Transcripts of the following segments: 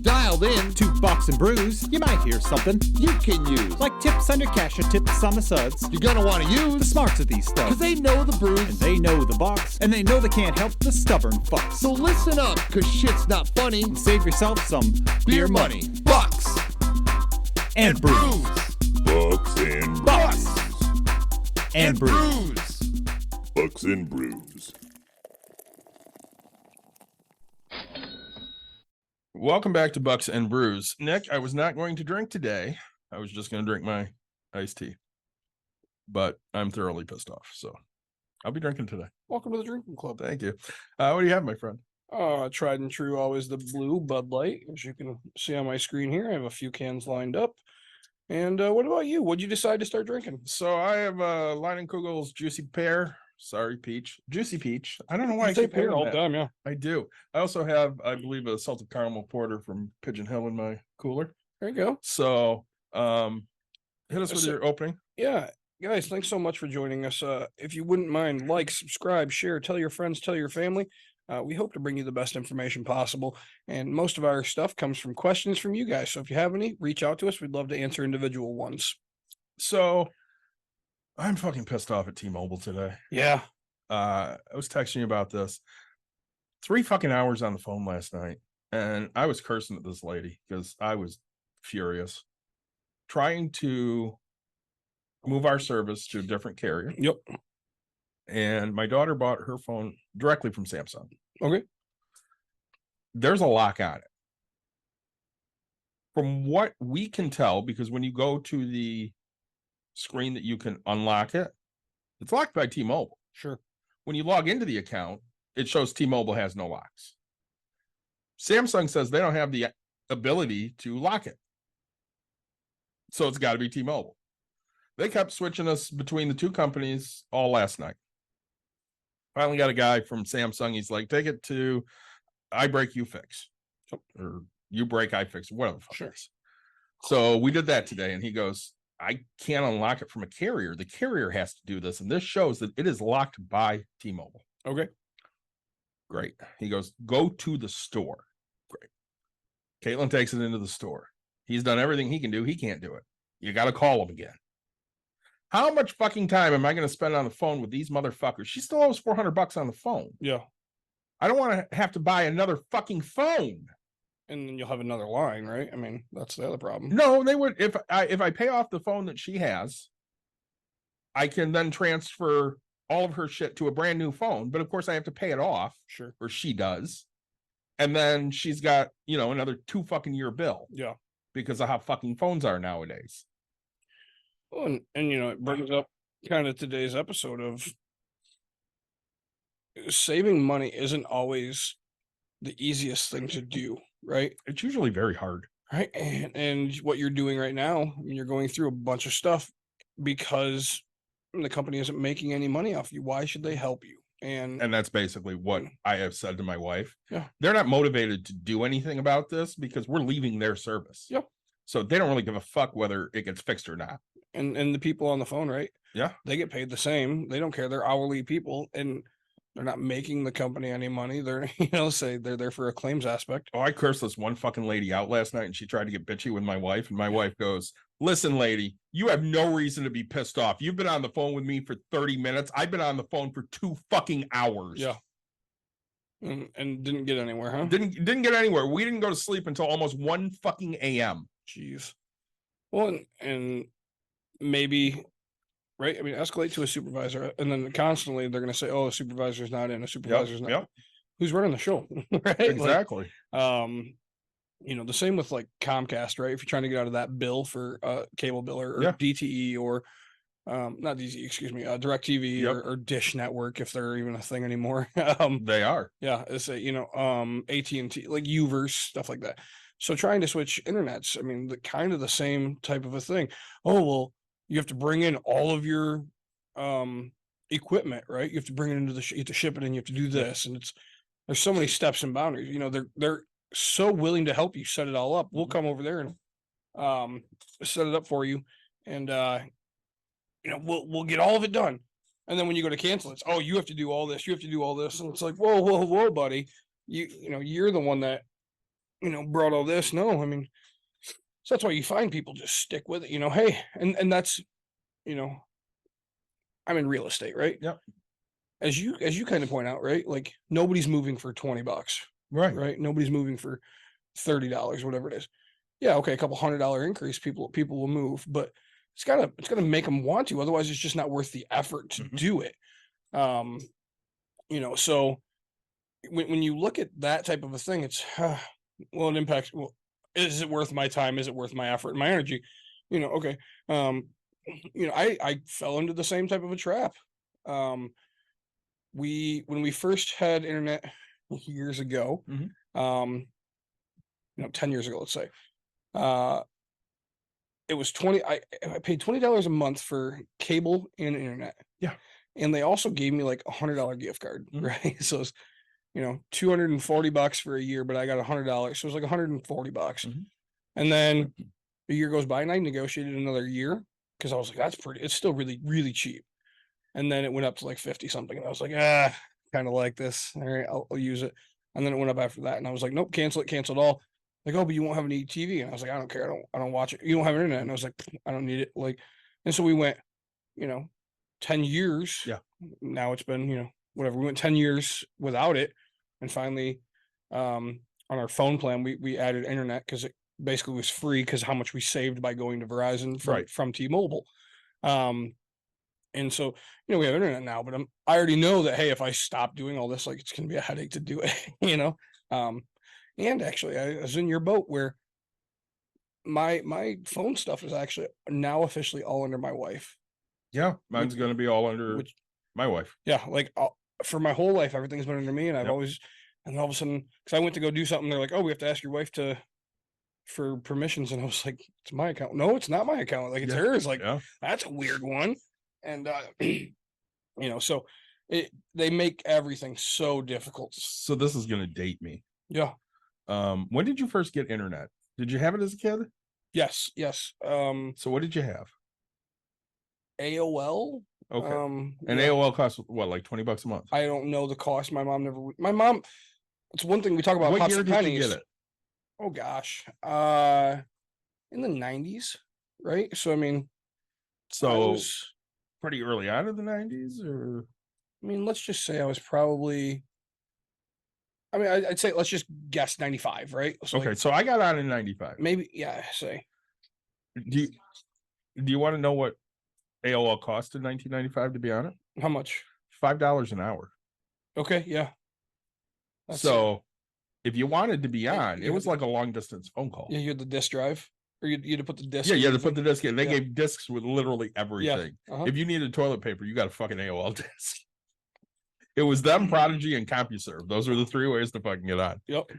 Dialed in to Bucks and Brews, you might hear something you can use. like tips on your cash or tips on the suds. You're gonna want to The use smarts of these stuff. because they know the And brews. they know the Bucks, and they know they can't help the stubborn fucks. So listen up, because shit's not funny. Save yourself some Beer money. Bucks and brews. Bucks and Bucks Brews. and brews. Bucks and Brews. Welcome back to Bucks and Brews. Nick, I was not going to drink today. I was just going to drink my iced tea. But I'm thoroughly pissed off, so I'll be drinking today. Welcome to the drinking club. Thank you. What do you have, my friend? Tried and true, always the blue Bud Light. As you can see on my screen here, I have a few cans lined up. And what about you? What'd you decide to start drinking? So I have Leinenkugel's Juicy Pear. Sorry, Peach. Juicy Peach. I don't know why I You say keep pear having all the that. time, yeah. I do. I also have, I believe, a salted caramel porter from Pigeon Hill in my cooler. There you go. So hit us with So- your opening. Yeah, guys, thanks so much for joining us. If you wouldn't mind, like, subscribe, share, tell your friends, tell your family. We hope to bring you the best information possible. And most of our stuff comes from questions from you guys. So if you have any, reach out to us. We'd love to answer individual ones. So I'm fucking pissed off at T-Mobile today. Yeah. I was texting you about this 3 fucking hours on the phone last night, and I was cursing at this lady because I was furious trying to move our service to a different carrier. Yep. And my daughter bought her phone directly from Samsung. Okay. There's a lock on it. From what we can tell, because when you go to the screen that you can unlock it, it's locked by T-Mobile. Sure. When you log into the account, it shows T-Mobile has no locks. Samsung says they don't have the ability to lock it. So it's got to be T-Mobile. They kept switching us between the two companies all last night. Finally got a guy from Samsung. He's like, take it to I break, you fix. Or you break, I fix. Whatever the fuck Sure. it is. So we did that today, and he goes, I can't unlock it from a carrier. The carrier has to do this. And this shows that it is locked by T-Mobile. Okay. Great. He goes, go to the store. Great. Caitlin takes it into the store. He's done everything he can do. He can't do it. You got to call him again. How much fucking time am I going to spend on the phone with these motherfuckers? She still owes $400 on the phone. Yeah. I don't want to have to buy another fucking phone. And then you'll have another line, right? I mean, that's the other problem. No, they would, if I pay off the phone that she has, I can then transfer all of her shit to a brand new phone. But of course I have to pay it off, Sure. or she does. And then she's got, another 2 fucking year bill Yeah. because of how fucking phones are nowadays. Well, and it brings up kind of today's episode of saving money isn't always the easiest thing to do, right? It's usually very hard. Right. And what you're doing right now, I mean, you're going through a bunch of stuff because the company isn't making any money off you. Why should they help you? And And that's basically what I have said to my wife. Yeah. They're not motivated to do anything about this because we're leaving their service. Yep. So they don't really give a fuck whether it gets fixed or not. and the people on the phone, right? Yeah. They get paid the same. They don't care. They're hourly people, and they're not making the company any money. They're, say they're there for a claims aspect. Oh, I cursed this one fucking lady out last night, and she tried to get bitchy with my wife. And my wife goes, listen, lady, you have no reason to be pissed off. You've been on the phone with me for 30 minutes. I've been on the phone for 2 fucking hours. Yeah. And didn't get anywhere, huh? Didn't get anywhere. We didn't go to sleep until almost 1 fucking a.m. Jeez. Well, and maybe, right? I mean, escalate to a supervisor, and then constantly they're going to say, "Oh, a supervisor's not in. A supervisor's not." Yep. Who's running the show, right? Exactly. The same with like Comcast, right? If you're trying to get out of that bill for cable bill or Yeah. DTE or not DTE, excuse me, DirecTV Yep. or Dish Network, if they're even a thing anymore. They are. Yeah, it's AT&T, like Uverse, stuff like that. So trying to switch internets, I mean, kind of the same type of a thing. Oh, well, you have to bring in all of your equipment, right? You have to bring it into you have to ship it and you have to do this. And there's so many steps and boundaries. They're so willing to help you set it all up. We'll come over there and set it up for you. And we'll get all of it done. And then when you go to cancel, it's, oh, you have to do all this, you have to do all this. And it's like, whoa, buddy. You're the one that brought all this. No, I mean, so that's why you find people just stick with it, hey, and that's, I'm in real estate, right? Yep. As you kind of point out, right? Like nobody's moving for $20, Right. right? Nobody's moving for $30, whatever it is. Yeah, okay, a couple $100 increase, people will move, but it's gotta make them want to. Otherwise, it's just not worth the effort to do it. So when you look at that type of a thing, it's well, it impacts. Well, is it worth my time? Is it worth my effort and my energy? Okay. I fell into the same type of a trap. When we first had internet years ago, 10 years ago, let's say, it was I paid $20 a month for cable and internet. Yeah. And they also gave me like $100 gift card, Mhm. right? So it's, $240 for a year, but I got $100. So it was like $140. Mhm. And then a year goes by and I negotiated another year because I was like, it's still really, really cheap. And then it went up to like 50 something. And I was like, kind of like this. All right, I'll use it. And then it went up after that. And I was like, nope, cancel it all. Like, oh, but you won't have any TV. And I was like, I don't care. I don't watch it. You don't have internet. And I was like, I don't need it. Like, and so we went, 10 years. Yeah. Now it's been, whatever. We went 10 years without it. And finally, on our phone plan, we added internet because it basically was free because how much we saved by going to Verizon from T-Mobile. And so, we have internet now, but I already know that, hey, if I stop doing all this, like it's going to be a headache to do it, and actually I was in your boat where my phone stuff is actually now officially all under my wife. Yeah. Mine's going to be all under my wife. Yeah. Like for my whole life, everything's been under me. And I've Yep. always, and all of a sudden, cause I went to go do something. They're like, oh, we have to ask your wife for permissions. And I was like, it's my account. No, it's not my account. Like it's Yeah. hers. Like Yeah. that's a weird one. And, so they make everything so difficult. So this is going to date me. Yeah. When did you first get internet? Did you have it as a kid? Yes. So what did you have? AOL. Okay. And yeah. AOL costs what, like $20 a month? I don't know the cost. My mom, it's one thing we talk about. What Pops year and did you pennies. get it? Oh gosh. In the 90s, right? So I mean, So pretty early on in the 90s, or let's just say I was probably, I'd say let's just guess 95, right? So okay. like, So I got on in 95. maybe, yeah, say. Do you want to know what AOL cost in 1995 to be on it? How much? $5 an hour. Okay, yeah. That's So if you wanted to be Yeah, on, you it was had- like a long distance phone call. Yeah, you had the disk drive, or you had to put the disc. Yeah, in you had to the put the disc in. They Yeah. gave discs with literally everything. uh-huh. If you needed toilet paper, you got a fucking AOL disc. It was them, Prodigy, and CompuServe. Those were the three ways to fucking get on. Yep.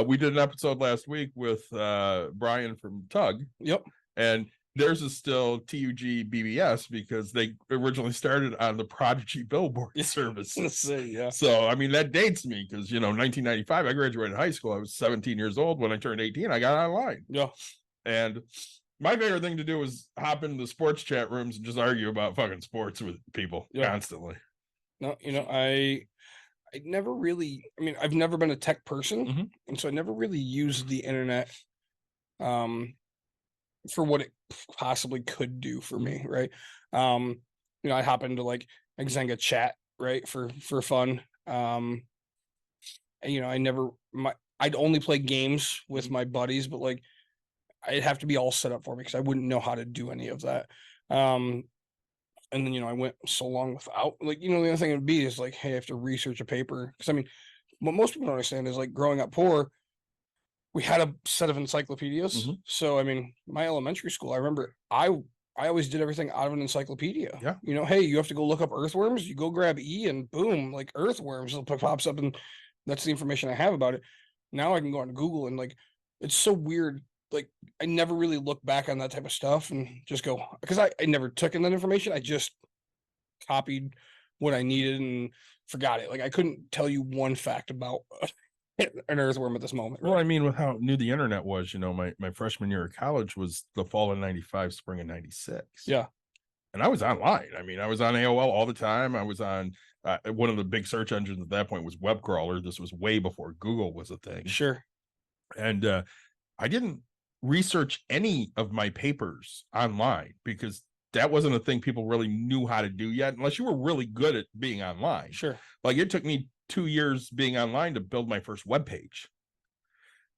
We did an episode last week with Brian from Tug, Yep. and theirs is still TUG BBS because they originally started on the Prodigy billboard service. Let's see, yeah. So, I mean, that dates me because, 1995, I graduated high school. I was 17 years old. When I turned 18, I got online. Yeah. And my favorite thing to do was hop into the sports chat rooms and just argue about fucking sports with people constantly. No, I never really, I've never been a tech person. Mhm. And so I never really used the internet for what it possibly could do for me, right? I hop into like Xanga chat, right, for fun. And, I'd only play games with my buddies, but like I'd have to be all set up for me because I wouldn't know how to do any of that. And then, I went so long without, like, the other thing it would be is like, hey, I have to research a paper. Because what most people don't understand is like growing up poor, we had a set of encyclopedias. Mhm. So, my elementary school, I remember I always did everything out of an encyclopedia. Yeah. Hey, you have to go look up earthworms. You go grab E and boom, like earthworms, it pops up and that's the information I have about it. Now I can go on Google and like, it's so weird. Like I never really look back on that type of stuff and just go, because I never took in that information. I just copied what I needed and forgot it. Like I couldn't tell you one fact about an earthworm at this moment. Well, I mean, with how new the internet was, my freshman year of college was the fall of 95, spring of 96. Yeah. And I was online. I was on AOL all the time. I was on one of the big search engines at that point was Web Crawler. This was way before Google was a thing. Sure. And I didn't research any of my papers online because that wasn't a thing people really knew how to do yet, unless you were really good at being online. Sure. Like it took me 2 years being online to build my first web page.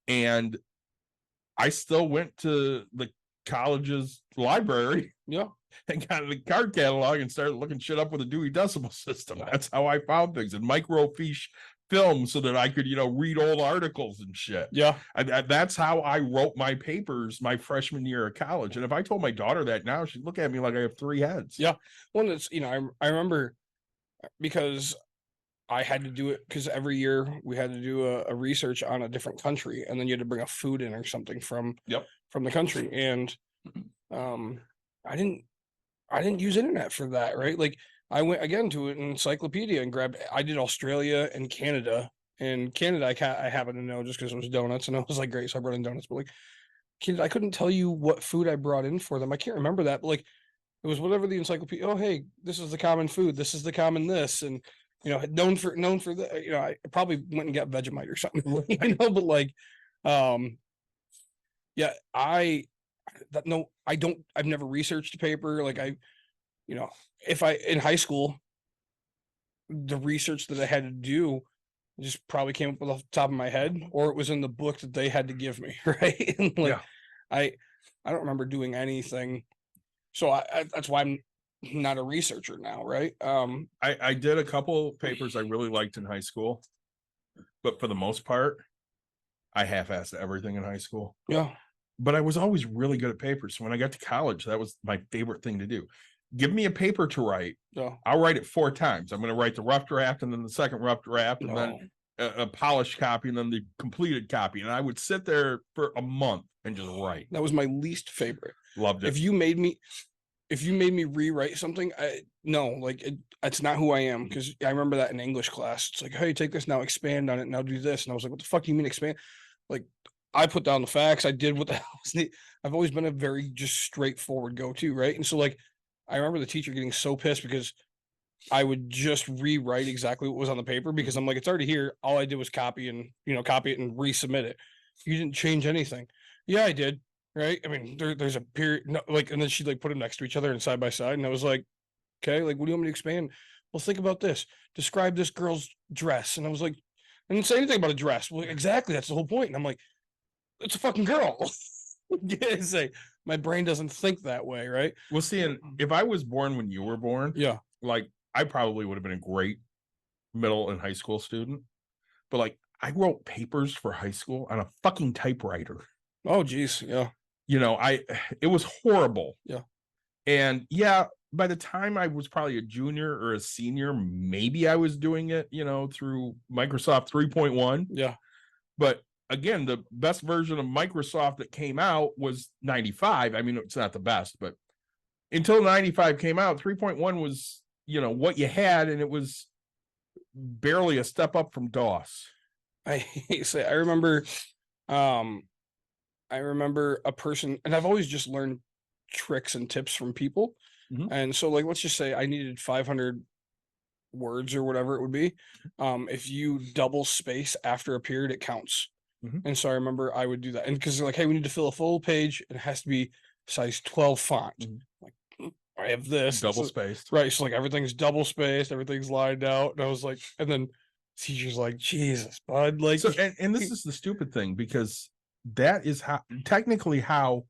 And I still went to the college's library Yeah. and got the card catalog and started looking shit up with a Dewey Decimal System. That's how I found things, and microfiche film so that I could, read old articles and shit. Yeah. That's how I wrote my papers my freshman year of college. And if I told my daughter that now, she'd look at me like I have 3 heads. Yeah. Well, it's, I remember because I had to do it because every year we had to do a research on a different country, and then you had to bring a food in or something from the country. And I didn't use internet for that, right? Like I went again to an encyclopedia and I did Australia and Canada. And Canada, I happen to know just because it was donuts, and I was like, great, so I brought in donuts. But like Canada, I couldn't tell you what food I brought in for them. I can't remember that, but like it was whatever the encyclopedia. Oh, hey, this is the common food. This is the common this, and known for the. I probably went and got Vegemite or something. But like, yeah, I don't. I've never researched a paper. Like if I in high school, the research that I had to do just probably came up off the top of my head, or it was in the book that they had to give me, right? And like, I don't remember doing anything, so that's why I'm not a researcher now, right? I did a couple papers I really liked in high school, but for the most part, I half-assed everything in high school. Yeah. But I was always really good at papers. So when I got to college, that was my favorite thing to do. Give me a paper to write. Yeah. I'll write it 4 times. I'm going to write the rough draft and then the second rough draft and then a polished copy and then the completed copy. And I would sit there for a month and just write. That was my least favorite. Loved it. If you made me rewrite something, it's not who I am. Because I remember that in English class. It's like, hey, take this now, expand on it, now do this. And I was like, what the fuck do you mean expand? Like, I put down the facts. I did what the hell was needed. I've always been a very just straightforward go-to, right? And so like, I remember the teacher getting so pissed because I would just rewrite exactly what was on the paper because I'm like, it's already here. All I did was copy it and resubmit it. You didn't change anything. Yeah, I did. Right. I mean, there's a period, and then she'd like put them next to each other and side by side. And I was like, okay, like, what do you want me to expand? Well, think about this. Describe this girl's dress. And I was like, I didn't say anything about a dress. Well, exactly. That's the whole point. And I'm like, it's a fucking girl. Say my brain doesn't think that way, right? Well, see, and if I was born when you were born, yeah, like I probably would have been a great middle and high school student. But like I wrote papers for high school on a fucking typewriter. Oh, geez. Yeah. It was horrible. Yeah. And yeah, by the time I was probably a junior or a senior, maybe I was doing it, through Microsoft 3.1. Yeah. But again, the best version of Microsoft that came out was 95. I mean, it's not the best, but until 95 came out, 3.1 was, what you had, and it was barely a step up from DOS. I remember a person, and I've always just learned tricks and tips from people. Mhm. And so like, let's just say I needed 500 words or whatever it would be. If you double space after a period, it counts. Mhm. And so I remember I would do that. And because they're like, hey, we need to fill a full page, and it has to be size 12 font. Mhm. Like, I have this Double so- spaced. right. So like everything's double spaced, everything's lined out. And I was like, and then teacher's like, Jesus, bud. Like, So, and this is the stupid thing, because that is technically how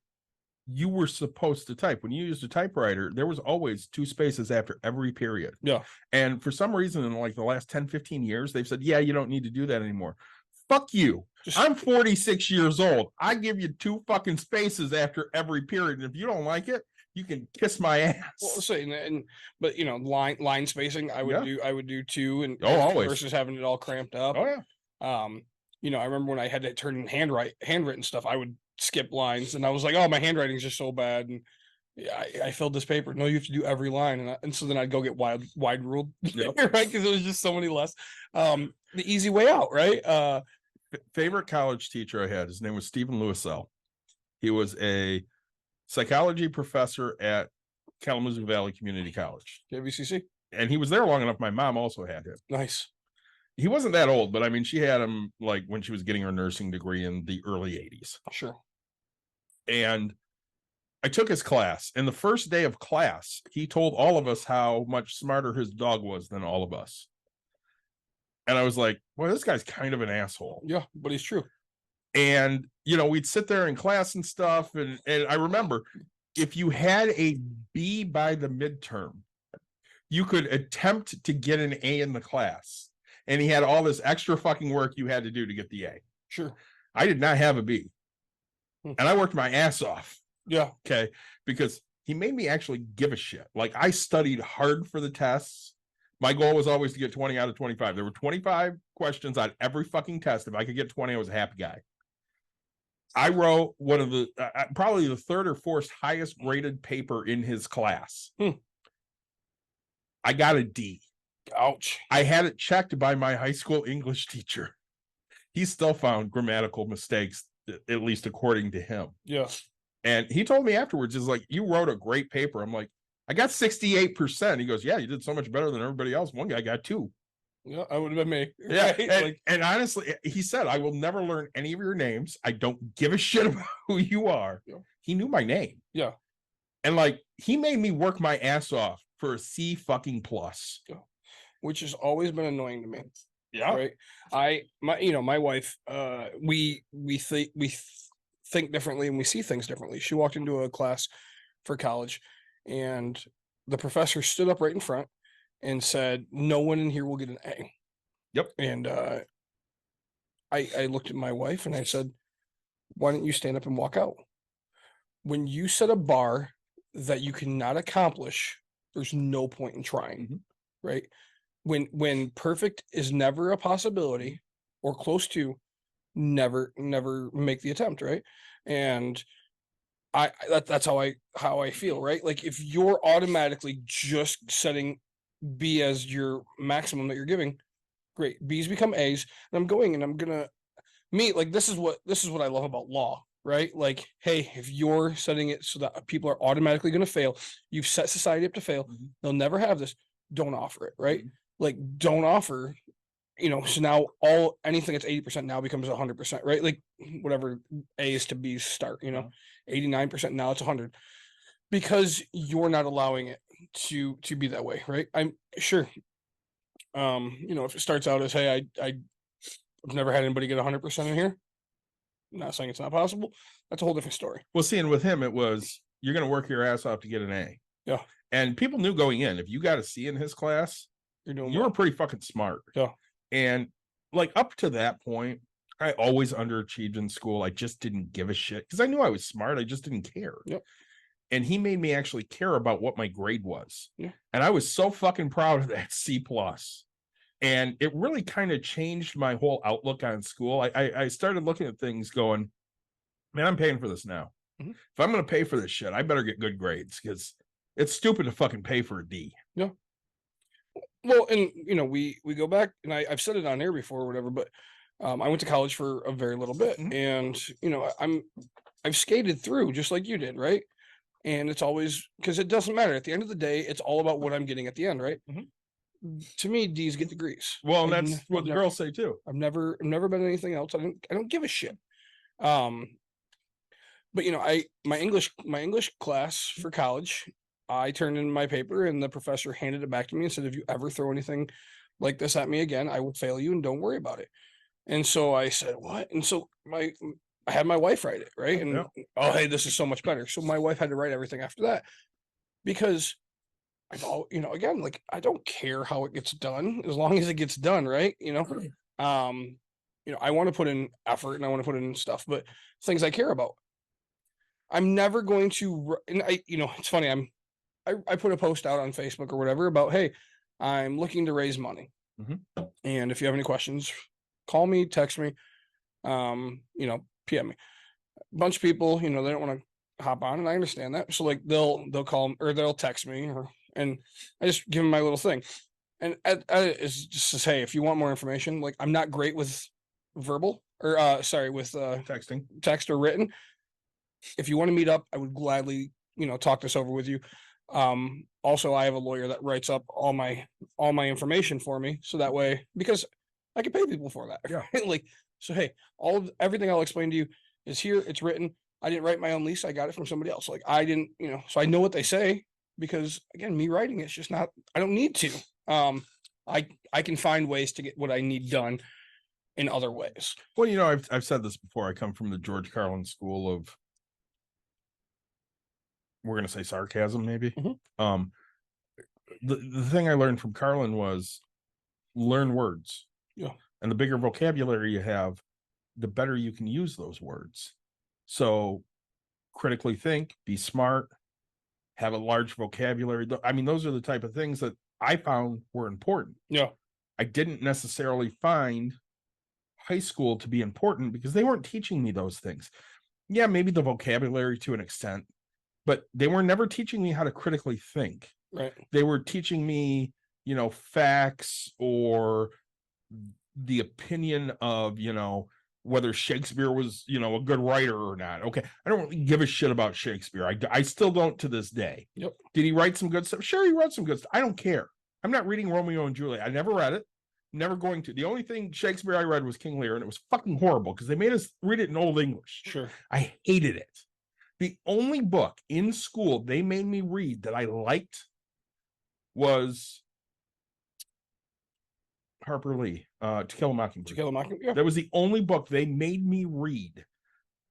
you were supposed to type. When you used a typewriter, there was always 2 spaces after every period. yeah. And for some reason, in like the last 10, 15 years, they've said, yeah, you don't need to do that anymore. Fuck you. Just, I'm 46 years old. I give you 2 fucking spaces after every period. And if you don't like it, you can kiss my ass. well, say, but line spacing, I would do 2, and always. versus having it all cramped up. Oh yeah. I remember when I had to turn in handwritten stuff, I would skip lines, and I was like, oh, my handwriting's just so bad. And yeah, I filled this paper. No, you have to do every line. And so then I'd go get wide ruled, Yep. right? Because it was just so many less. The easy way out, right? Favorite college teacher I had, his name was Stephen Lewisell. He was a psychology professor at Kalamazoo Valley Community College. KVCC. And he was there long enough. My mom also had him. Nice. he wasn't that old, but I mean, she had him like when she was getting her nursing degree in the early 80s. Sure. And I took his class, and the first day of class, he told all of us how much smarter his dog was than all of us. And I was like, well, this guy's kind of an asshole. Yeah, but he's true. And, you know, we'd sit there in class and stuff. And I remember if you had a B by the midterm, you could attempt to get an A in the class. And he had all this extra fucking work you had to do to get the A. Sure. I did not have a B. And I worked my ass off. Yeah. Okay. Because he made me actually give a shit. Like, I studied hard for the tests. My goal was always to get 20 out of 25. There were 25 questions on every fucking test. If I could get 20, I was a happy guy. I wrote one of the, probably the third or fourth highest graded paper in his class. I got a D. Ouch. I had it checked by my high school English teacher. He still found grammatical mistakes, at least according to him. Yeah. And he told me afterwards, is like, you wrote a great paper. I'm like, I got 68%. He goes, yeah, you did so much better than everybody else. One guy got 2. Yeah, I would have been me. Yeah. Right? And honestly, he said, I will never learn any of your names. I don't give a shit about who you are. Yeah. He knew my name. Yeah. And like, he made me work my ass off for a C fucking plus. Which has always been annoying to me. Yeah. Right. My wife, we think differently and we see things differently. She walked into a class for college and the professor stood up right in front and said, no one in here will get an A. Yep. And I looked at my wife and I said, why don't you stand up and walk out? When you set a bar that you cannot accomplish, there's no point in trying. Right. When perfect is never a possibility or close to, never make the attempt. Right. And that's how I feel, right? Like, if you're automatically just setting B as your maximum that you're giving, great. B's become A's, and I'm gonna meet, like, this is what I love about law, right? Like, hey, if you're setting it so that people are automatically gonna fail, you've set society up to fail, they'll never have this, don't offer it, right? Like, don't offer, so now anything that's 80% now becomes 100%, right? Like, whatever A's to B's start, 89%, now it's 100, because you're not allowing it to be that way, right? I'm sure. If it starts out as, hey, I've never had anybody get 100% in here. I'm not saying it's not possible. That's a whole different story. Well, see, and with him, it was, you're going to work your ass off to get an A. Yeah. And people knew going in, if you got a C in his class, you were pretty fucking smart. Yeah. And like, up to that point, I always underachieved in school. I just didn't give a shit because I knew I was smart. I just didn't care. Yep. And he made me actually care about what my grade was. Yeah. And I was so fucking proud of that C plus. And it really kind of changed my whole outlook on school. I started looking at things going, man, I'm paying for this now. If I'm going to pay for this shit, I better get good grades, because it's stupid to fucking pay for a D. Yeah. Well, and we go back, and I've said it on air before or whatever, but I went to college for a very little bit, and I've skated through just like you did, right? And it's always, because it doesn't matter at the end of the day, it's all about what I'm getting at the end, right? To me, D's get degrees. Well, and that's what the girls say too. I've never been anything else. I don't give a shit. But my English class for college, I turned in my paper and the professor handed it back to me and said, if you ever throw anything like this at me again, I will fail you and don't worry about it. And so I said, what? And so I had my wife write it, right? And oh, hey, this is so much better. So my wife had to write everything after that, because again, like, I don't care how it gets done as long as it gets done, right? I want to put in effort and I want to put in stuff, but things I care about, I'm never going to, and it's funny. I put a post out on Facebook or whatever about, hey, I'm looking to raise money. And if you have any questions, call me, text me, PM me. A bunch of people, they don't want to hop on, and I understand that. So like, they'll call or they'll text me, and I just give them my little thing. And it's just says, hey, if you want more information, like, I'm not great with verbal or with Texting, text or written. If you want to meet up, I would gladly, talk this over with you. Also, I have a lawyer that writes up all my information for me. So that way, because I can pay people for that. Yeah. Like, so hey, everything I'll explain to you is here. It's written. I didn't write my own lease. I got it from somebody else. Like I didn't, so I know what they say because again, me writing it's just not. I don't need to. I can find ways to get what I need done in other ways. Well, I've said this before. I come from the George Carlin school of, we're going to say sarcasm, maybe. Mhm. The thing I learned from Carlin was learn words. Yeah. And the bigger vocabulary you have, the better you can use those words. So critically think, be smart, have a large vocabulary. I mean, those are the type of things that I found were important. Yeah. I didn't necessarily find high school to be important because they weren't teaching me those things. Yeah, maybe the vocabulary to an extent, but they were never teaching me how to critically think. Right. They were teaching me, facts or the opinion of, whether Shakespeare was, a good writer or not. Okay. I don't really give a shit about Shakespeare. I still don't to this day. Yep. Did he write some good stuff? Sure, he wrote some good stuff. I don't care. I'm not reading Romeo and Juliet. I never read it. Never going to. The only thing Shakespeare I read was King Lear, and it was fucking horrible because they made us read it in Old English. Sure. I hated it. The only book in school they made me read that I liked was Harper Lee, To Kill a Mockingbird. To Kill a Mockingbird. Yeah. That was the only book they made me read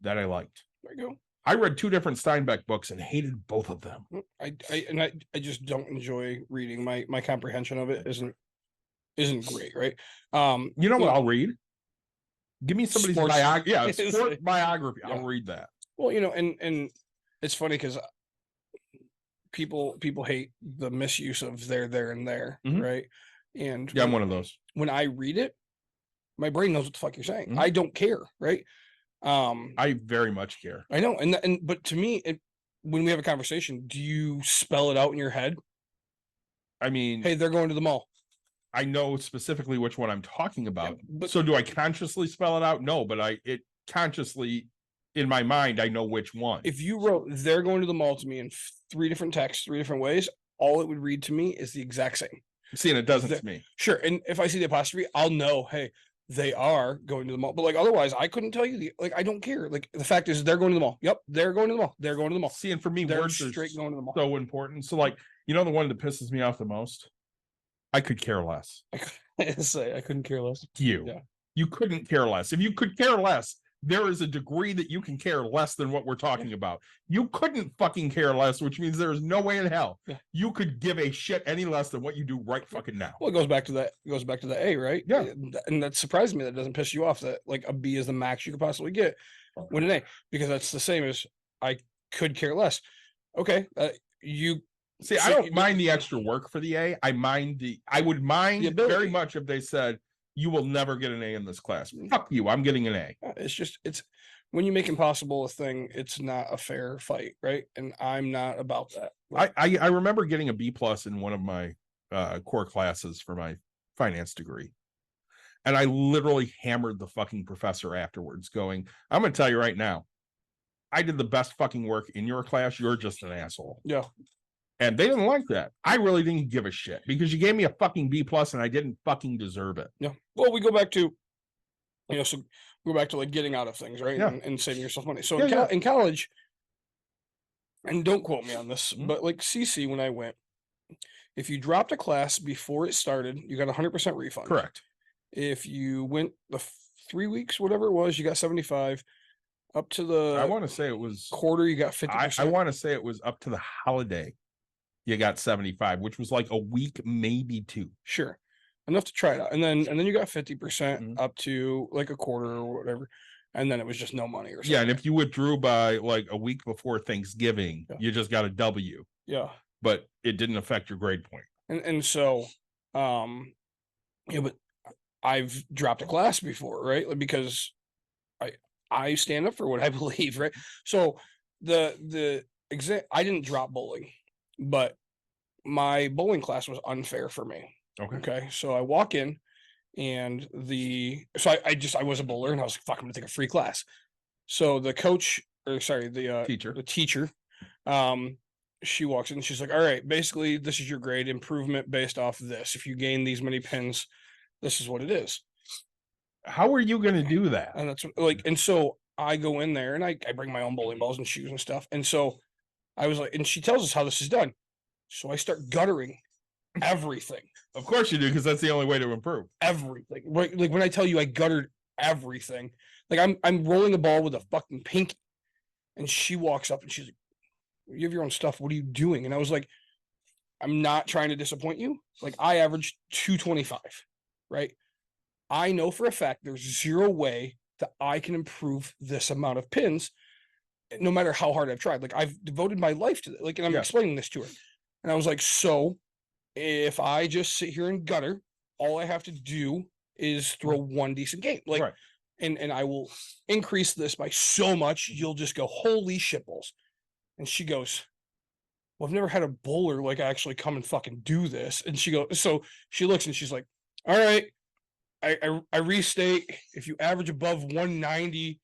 that I liked. There you go. I read 2 different Steinbeck books and hated both of them. I just don't enjoy reading. My comprehension of it isn't great, right? You know what I'll read? Give me somebody's Sports. biography. Yeah, sport biography. Yeah. I'll read that. Well, and it's funny because people hate the misuse of there, and there, Mhm. right? And Yeah, I'm one of those. when I read it, my brain knows what the fuck you're saying. Mhm. I don't care, right? I very much care. I know, and but to me, when we have a conversation, do you spell it out in your head? I mean, Hey, they're going to the mall. I know specifically which one I'm talking about. but- So do I consciously spell it out? No, but it consciously in my mind, I know which one. If you wrote "they're going to the mall" to me in 3 different texts, 3 different ways, all it would read to me is the exact same. See, and it doesn't to me. Sure, and if I see the apostrophe, I'll know. Hey, they are going to the mall. But like otherwise, I couldn't tell you. I don't care. Like the fact is, they're going to the mall. Yep, they're going to the mall. They're going to the mall. See, and for me, They're words are straight going to the mall. so important. So, like, the one that pisses me off the most, I could care less. I couldn't care less. You. Yeah. You couldn't care less. If you could care less, there is a degree that you can care less than what we're talking about. You couldn't fucking care less, which means there is no way in hell Yeah. you could give a shit any less than what you do right fucking now. Well, it goes back to that. It goes back to the A, right? Yeah. And that surprised me. That doesn't piss you off. That like a B is the max you could possibly get with an A, because that's the same as I could care less. Okay, you See, I So- don't mind the extra work for the A. I would mind The ability. very much if they said, you will never get an A in this class. Fuck you, I'm getting an A. it's when you make impossible a thing, it's not a fair fight, right? And I'm not about that. I remember getting a B+ in one of my core classes for my finance degree. And I literally hammered the fucking professor afterwards going, I'm going to tell you right now, I did the best fucking work in your class. You're just an asshole. Yeah. And they didn't like that. I really didn't give a shit because you gave me a fucking B+ and I didn't fucking deserve it. Yeah. Well, we go back to, so go back to like getting out of things, right? Yeah. And saving yourself money. So Yeah, in college, and don't quote me on this, Mhm. but like CC, when I went, if you dropped a class before it started, you got 100% refund. Correct. If you went the 3 weeks, whatever it was, you got 75. Up to I the want to say it was, quarter, you got I 50%. want to say it was up to the holiday. You got 75, which was like a week, maybe 2. Sure. Enough to try it out. And then you got 50% Mhm. up to like a quarter or whatever. And then it was just no money or something. Yeah. And if you withdrew by like a week before Thanksgiving, Yeah. you just got a W, Yeah. but it didn't affect your grade point. And so but I've dropped a class before, right? Like, because I stand up for what I believe, right? So the exam, I didn't drop bowling, but my bowling class was unfair for me. Okay. Okay. So I walk in and I was a bowler and I was like, fuck, I'm gonna take a free class. So the coach, or sorry, the teacher, she walks in and she's like, all right, basically this is your grade improvement based off of this. If you gain these many pins, this is what it is. how are you going to do that? And that's like, and so I go in there and I bring my own bowling balls and shoes and stuff. And so I was like, and she tells us how this is done. So I start guttering everything, Of course you do, because that's the only way to improve. everything. Right? Like when I tell you I guttered everything, like I'm rolling the ball with a fucking pinky. And she walks up and she's like, you have your own stuff. What are you doing? And I was like, I'm not trying to disappoint you. Like I averaged 225, right? I know for a fact there's zero way that I can improve this amount of pins, no matter how hard I've tried. Like I've devoted my life to it. Like, and I'm Yeah. explaining this to her. And I was like, so if I just sit here and gutter, all I have to do is throw one decent game. Like, Right. and I will increase this by so much, you'll just go, holy shitballs. And she goes, well, I've never had a bowler like actually come and fucking do this. And she goes, so she looks and she's like, all right, I restate, if you average above 190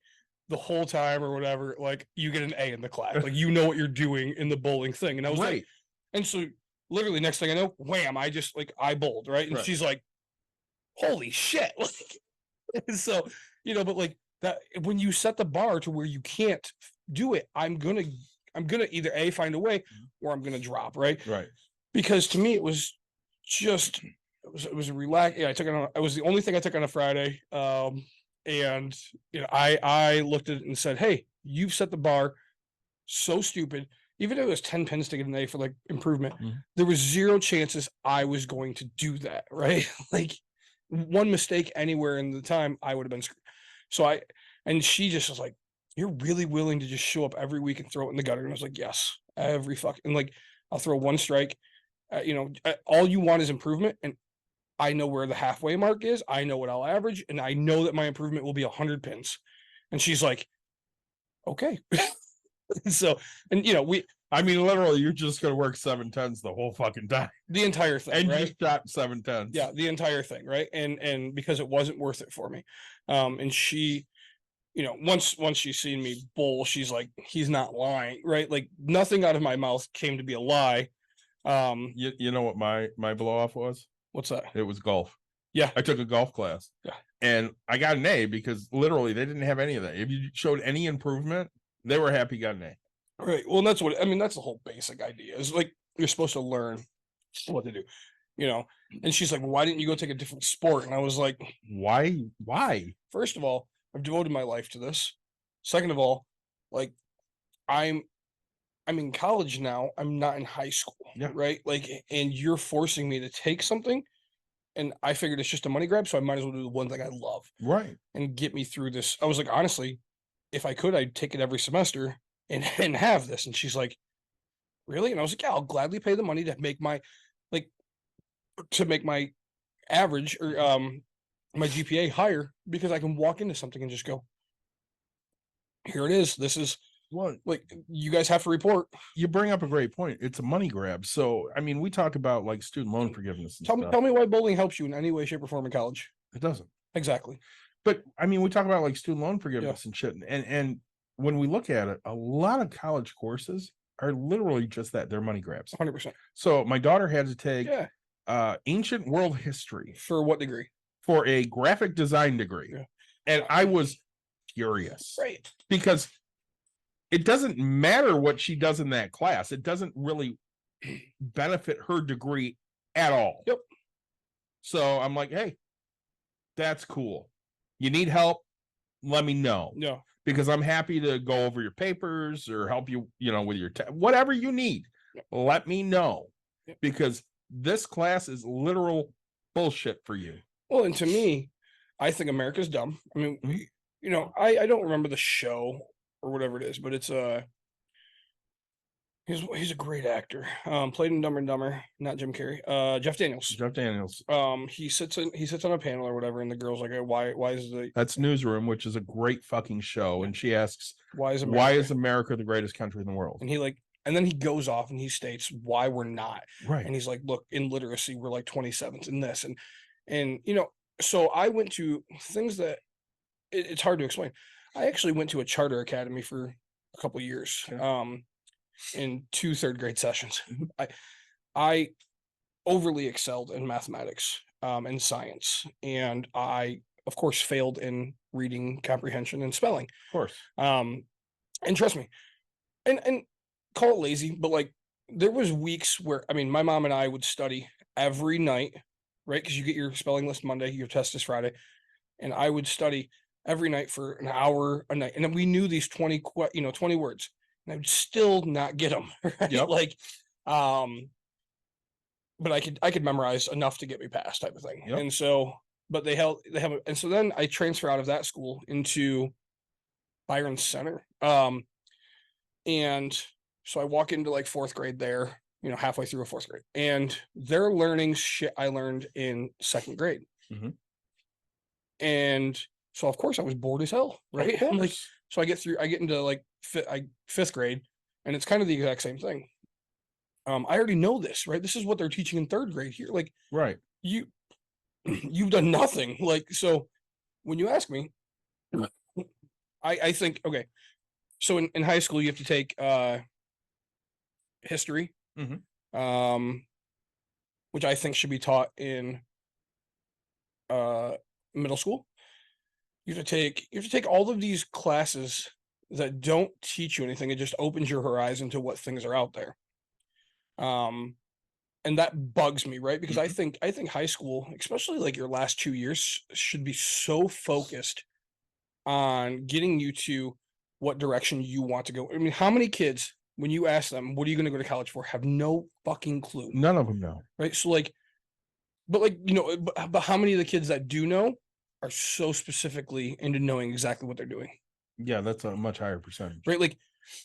the whole time or whatever, like you get an A in the class. Like you know what you're doing in the bowling thing. And I was like, Right. and so literally next thing I know, wham, I just like I bowled, right? And Right. she's like, holy shit. And so, you know, but like that when you set the bar to where you can't do it, I'm gonna either A, find a way, or I'm gonna drop, right? Right. Because to me it was just it was a relax. Yeah, I took it on. It was the only thing I took on a Friday. And you know, I looked at it and said, hey, you've set the bar so stupid. Even if it was 10 pins to get an A for like improvement, Mhm. there was zero chances I was going to do that, right? Like one mistake anywhere in the time, I would have been screwed. So and she just was like, you're really willing to just show up every week and throw it in the gutter. And I was like, yes, every fucking, and like, I'll throw one strike, you know, all you want is improvement. And I know where the halfway mark is. I know what I'll average. And I know that my improvement will be 100 pins. And she's like, okay. So, and you know, I mean, literally, you're just going to work 7/10 the whole fucking time. the entire thing, And right? just shot 7/10. Yeah, the entire thing, right? And because it wasn't worth it for me. And she, you know, once she's seen me bowl, she's like, he's not lying, right? Like nothing out of my mouth came to be a lie. You know what my blow off was? What's that? It was golf. Yeah. I took a golf class. Yeah. And I got an A because literally they didn't have any of that. If you showed any improvement, they were happy you got an A. Right. Well, that's what I mean. That's the whole basic idea. Is like you're supposed to learn what to do, you know. And she's like, "Why didn't you go take a different sport?" And I was like, Why? first of all, I've devoted my life to this. Second of all, like I'm in college now. I'm not in high school. Yeah. Right. Like, and you're forcing me to take something, and I figured it's just a money grab, so I might as well do the one thing I love Right. and get me through this. I was like, honestly, if I could, I'd take it every semester and have this. And she's like, really? And I was like, yeah, I'll gladly pay the money to make my average or my GPA higher because I can walk into something and just go, here it is. This is Well, like you guys have to report. you bring up a great point. It's a money grab. So, I mean, we talk about like student loan forgiveness. And stuff. Tell me why bowling helps you in any way, shape, or form in college. It doesn't. Exactly. But I mean, we talk about like student loan forgiveness and shit. And when we look at it, a lot of college courses are literally just that. They're money grabs. 100%. So my daughter had to take Yeah. ancient world history For what degree? for a graphic design degree. Yeah. And I was furious Right. because it doesn't matter what she does in that class. It doesn't really benefit her degree at all. Yep. So I'm like, hey, that's cool. You need help? Let me know. No. Because I'm happy to go over your papers or help you, you know, with your whatever you need. Yep. Let me know. Yep. Because this class is literal bullshit for you. Well, and to me, I think America's dumb. I mean, Mhm. you know, I don't remember the show or whatever it is, but it's he's a great actor. Played in Dumb and Dumber, not Jim Carrey. Jeff Daniels. Jeff Daniels. He sits on a panel or whatever, and the girl's like, why That's Newsroom, which is a great fucking show. And she asks, why is America the greatest country in the world? and then he goes off and he states why we're not. Right. And he's like, look, in literacy, we're like 27th in this. And you know, so I went to things that it's hard to explain. I actually went to a charter academy for a couple of years. Okay. In 2 third grade sessions. I overly excelled in mathematics and science. And I of course, failed in reading comprehension and spelling. Of course. And trust me, and call it lazy, but like there was weeks where, I mean, my mom and I would study every night, right? Because you get your spelling list Monday, your test is Friday, and I would study every night for an hour a night, and then we knew these 20 words, and I would still not get them, right? Yep. Like, but I could memorize enough to get me past, type of thing. Yep. And so, but and so then I transfer out of that school into Byron Center. And so I walk into like fourth grade there, halfway through a fourth grade, and they're learning shit I learned in second grade. Mhm. And so of course I was bored as hell, right? Of Like, course. so I get into like fifth grade, and it's kind of the exact same thing. I already know this, right? This is what they're teaching in third grade here. Like, Right. you've done nothing. Like, so when you ask me, I think, okay, so in high school you have to take history, which I think should be taught in middle school. You have to take all of these classes that don't teach you anything. It just opens your horizon to what things are out there. And that bugs me, right? Because I think high school, especially like your last 2 years, should be so focused on getting you to what direction you want to go. I mean, how many kids, when you ask them, what are you going to go to college for, have no fucking clue, None of them know. right? So like, but how many of the kids that do know are so specifically into knowing exactly what they're doing, Yeah, that's a much higher percentage. right? Like,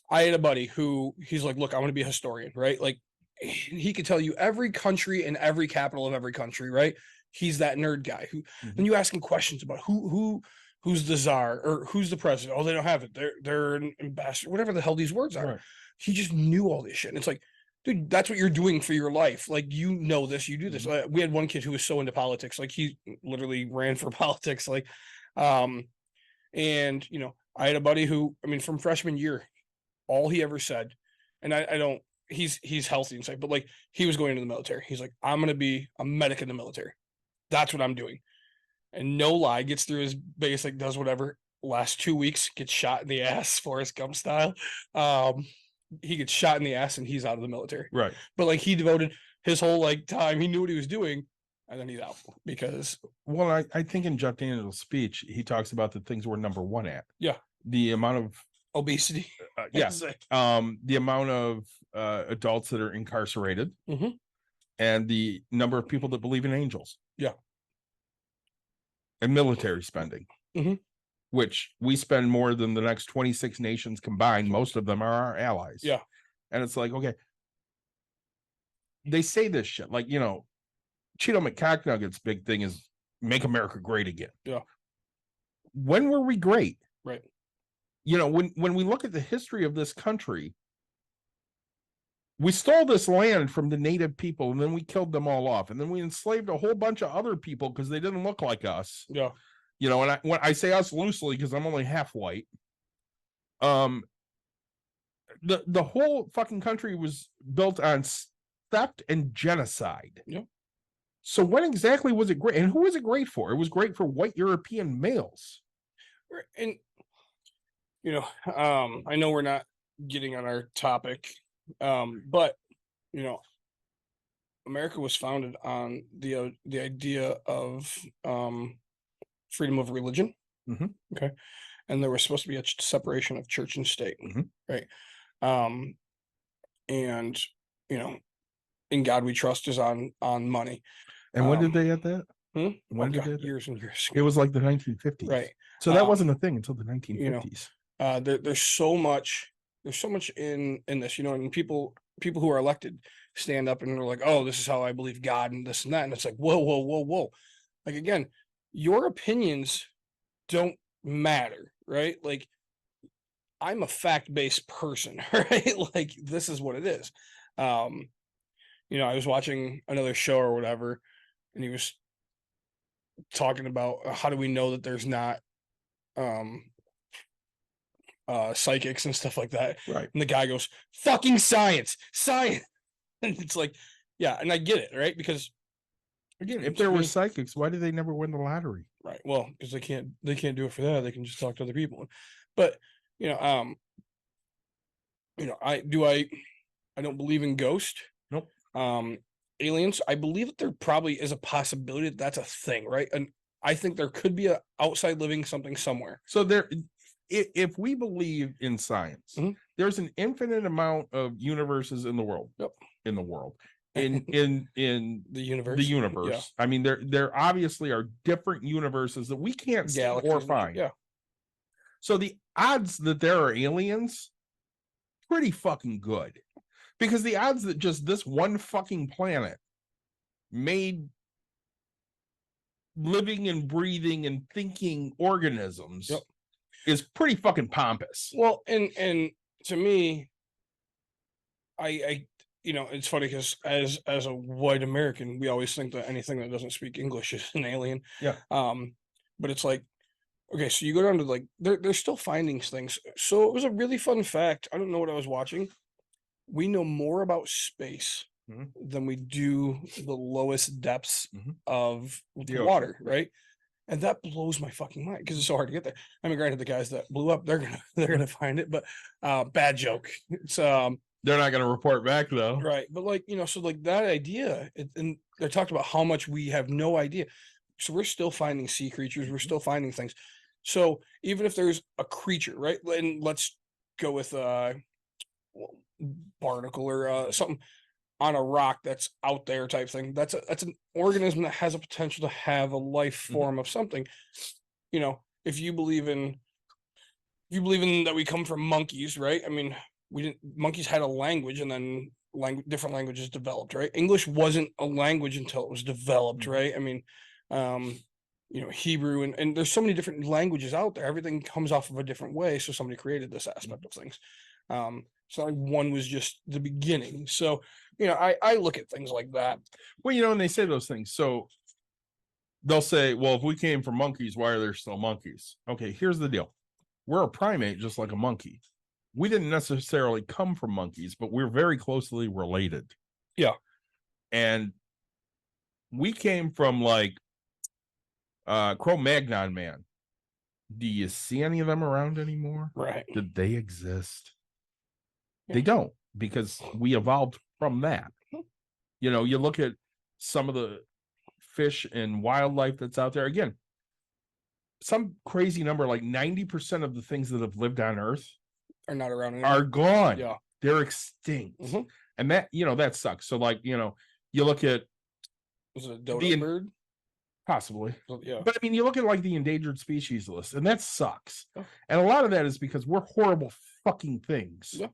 I had a buddy who he's like, look, I want to be a historian, right? Like, he could tell you every country and every capital of every country, right? He's that nerd guy who, when you ask him questions about who's the czar or who's the president, oh, they don't have it, they're an ambassador, whatever the hell these words are. Right. He just knew all this shit, and it's like, dude, that's what you're doing for your life. Like, you know this, you do this. We had one kid who was so into politics, like he literally ran for politics, like, and I had a buddy who, I mean, from freshman year, all he ever said, and I don't, he's healthy inside, but like, he was going into the military. He's like, I'm gonna be a medic in the military. That's what I'm doing. And no lie, gets through his basic, does whatever. Last 2 weeks, gets shot in the ass, Forrest Gump style. He gets shot in the ass and he's out of the military. Right. But like, he devoted his whole like time, he knew what he was doing, and then he's out because Well, I think in Jeff Daniels' speech, he talks about the things we're number one at. Yeah. The amount of obesity. yes. The amount of adults that are incarcerated, Mhm. and the number of people that believe in angels. Yeah. And military spending, Mhm. which we spend more than the next 26 nations combined. Most of them are our allies. Yeah. And it's like, okay, they say this shit like, Cheeto McCacknugget's big thing is make America great again. Yeah. When were we great? Right. When we look at the history of this country, we stole this land from the native people, and then we killed them all off, and then we enslaved a whole bunch of other people because they didn't look like us. Yeah. And when I say us loosely because I'm only half white. The whole fucking country was built on theft and genocide. Yep. So when exactly was it great? And who was it great for? It was great for white European males. And I know we're not getting on our topic, but America was founded on the idea of freedom of religion. Mhm. Okay, and there was supposed to be a separation of church and state, Mhm. right? And in God we trust is on money. And when did they add that? When Oh, did God, they? years and years, It was like the 1950s. right? So that Um, wasn't a thing until the 1950s. There's so much in this, and people who are elected stand up and they're like, oh, this is how I believe God and this and that, and it's like, whoa, like, again, your opinions don't matter, right? Like, I'm a fact-based person, right? Like, this is what it is. I was watching another show or whatever, and he was talking about how do we know that there's not psychics and stuff like that. Right. And the guy goes, fucking science. And it's like, yeah, and I get it, right? Because Again, if there were psychics, why did they never win the lottery? Right. Well, because they can't do it for that. They can just talk to other people. But I don't believe in ghost. Nope. Aliens. I believe that there probably is a possibility that that's a thing, right? And I think there could be a outside living something somewhere. So if we believe in science, Mhm. there's an infinite amount of universes in the world. Yep. In the world. In The universe. the universe. I mean, there obviously are different universes that we can't see Galaxies. or find. Yeah. So the odds that there are aliens, pretty fucking good. Because the odds that just this one fucking planet made living and breathing and thinking organisms Yep. is pretty fucking pompous. Well, and to me, I it's funny because as a white American, we always think that anything that doesn't speak English is an alien. Yeah. But it's like, okay, so you go down to like they're still finding things. So it was a really fun fact. I don't know what I was watching. We know more about space Mhm. than we do the lowest depths Mhm. of The the ocean, water, right? And that blows my fucking mind because it's so hard to get there. I mean, granted, the guys that blew up, they're gonna find it, but bad joke. It's They're not going to report back though. right, but like so like that idea, and they talked about how much we have no idea. So we're still finding sea creatures, we're still finding things. So even if there's a creature, right, and let's go with barnacle or something on a rock that's out there type thing. That's an organism that has a potential to have a life form of something. If you believe in that we come from monkeys, right? I mean, monkeys had a language and then different languages developed, right? English wasn't a language until it was developed, right? I mean, Hebrew and there's so many different languages out there. Everything comes off of a different way. So somebody created this aspect of things. So like one was just the beginning. So, I look at things like that. Well, and they say those things. So they'll say, well, if we came from monkeys, why are there still monkeys? Okay, here's the deal. We're a primate just like a monkey. We didn't necessarily come from monkeys, but we're very closely related. Yeah. And we came from like Cro-Magnon man. Do you see any of them around anymore? Right. Did they exist? Yeah. They don't, because we evolved from that. You look at some of the fish and wildlife that's out there. Again, some crazy number, like 90% of the things that have lived on Earth Are not around anymore. are gone. Yeah. They're extinct. Mhm. And that, that sucks. So like, you look at Was it a dodo bird? possibly, Yeah. but I mean, you look at like the endangered species list, and that sucks. Yeah. And a lot of that is because we're horrible fucking things. Yeah.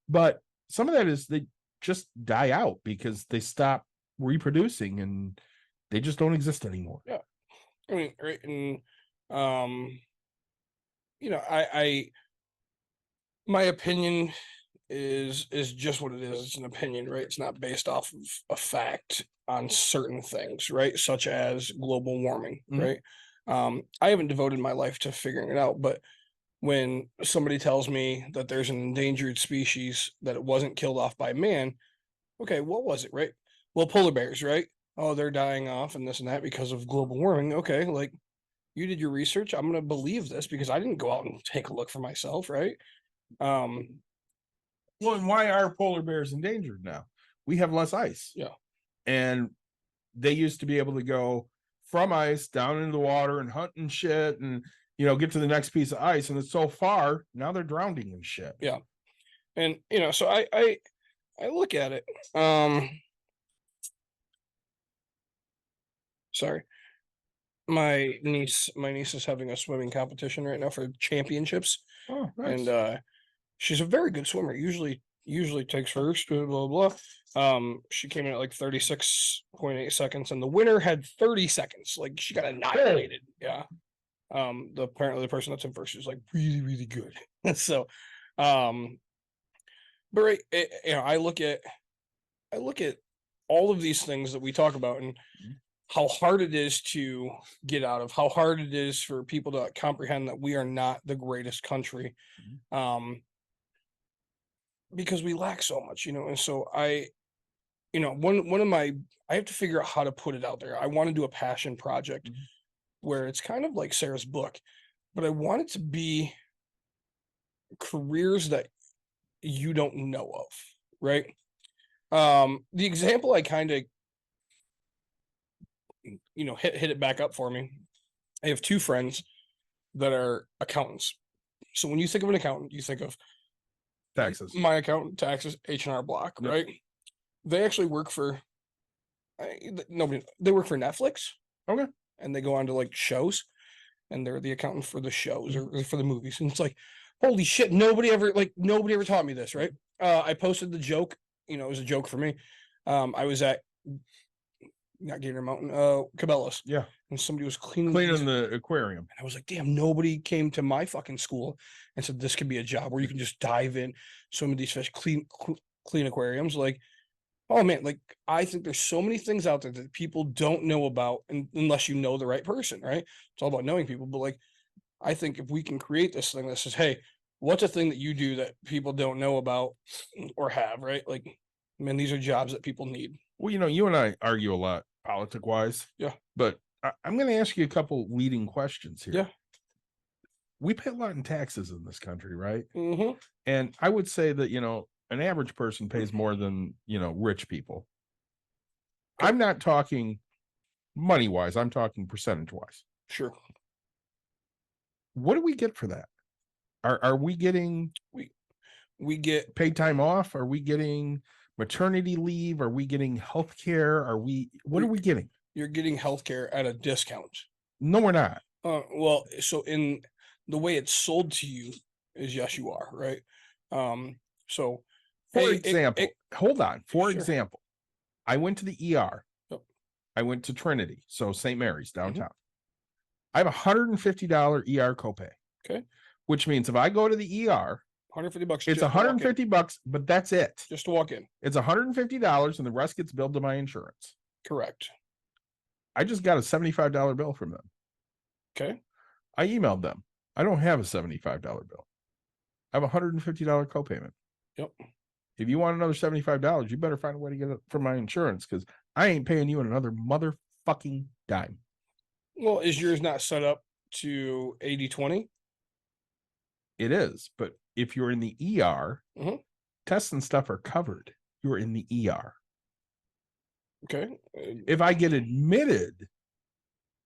But some of that is they just die out because they stop reproducing and they just don't exist anymore. Yeah. I mean, right. And, my opinion is just what it is. It's an opinion, right? It's not based off of a fact on certain things, right? Such as global warming, Mhm. right? I haven't devoted my life to figuring it out, but when somebody tells me that there's an endangered species that it wasn't killed off by man, okay, what was it, right? Well, polar bears, right? Oh, they're dying off and this and that because of global warming. Okay, like you did your research. I'm gonna believe this because I didn't go out and take a look for myself, right? Well, and why are polar bears endangered now? We have less ice. Yeah. And they used to be able to go from ice down into the water and hunt and shit and get to the next piece of ice, and it's so far now they're drowning in shit. Yeah. And so I look at it. Sorry. My niece is having a swimming competition right now for championships. Oh, nice. And she's a very good swimmer. Usually takes first, blah blah blah. She came in at like 36.8 seconds, and the winner had 30 seconds. Like she got annihilated. Yeah. Apparently the person that's in first is like really, really good. So but right, I look at all of these things that we talk about and how hard it is to get out of, how hard it is for people to comprehend that we are not the greatest country. Because we lack so much, and so I have to figure out how to put it out there. I want to do a passion project where it's kind of like Sarah's book, but I want it to be careers that you don't know of, right? The example I kind of, hit it back up for me. I have two friends that are accountants. So when you think of an accountant, you think of Taxes. my accountant, taxes, H&R Block, Yep. right? They actually work for nobody. They work for Netflix. Okay. And they go on to like shows, and they're the accountant for the shows or for the movies. And it's like, holy shit, nobody ever taught me this, right? I posted the joke, it was a joke for me. I was at not Gator Mountain, Cabela's. Yeah. And somebody was cleaning the aquarium. and I was like, damn, nobody came to my fucking school and said this could be a job where you can just dive in, swim with these fish, clean aquariums. Like, oh man, like I think there's so many things out there that people don't know about, and unless you know the right person, right? It's all about knowing people. But like, I think if we can create this thing that says, hey, what's a thing that you do that people don't know about or have, right? Like, man, these are jobs that people need. Well, you and I argue a lot politic wise. Yeah. But I'm going to ask you a couple leading questions here. Yeah. We pay a lot in taxes in this country, right? Mm-hmm. And I would say that, an average person pays more than, rich people. I'm not talking money wise. I'm talking percentage wise. Sure. What do we get for that? Are we getting We get paid time off? Are we getting maternity leave? Are we getting health care? What are we getting? you're getting healthcare at a discount. No, we're not. Well, so in the way it's sold to you is yes, you are, right? So For hey, example, hold on. For Sure. example, I went to the ER. Yep. I went to Trinity, so St. Mary's downtown. I have $150 ER copay. Okay. Which means if I go to the ER, $150. it's just to walk in. $150, but that's it. Just to walk in. It's $150 and the rest gets billed to my insurance. Correct. I just got a $75 bill from them. Okay. I emailed them. I don't have a $75 bill. I have a $150 copayment. Yep. If you want another $75, you better find a way to get it from my insurance because I ain't paying you another motherfucking dime. Well, is yours not set up to 80/20? It is, but if you're in the ER, Mhm. tests and stuff are covered. You're in the ER. Okay. If I get admitted,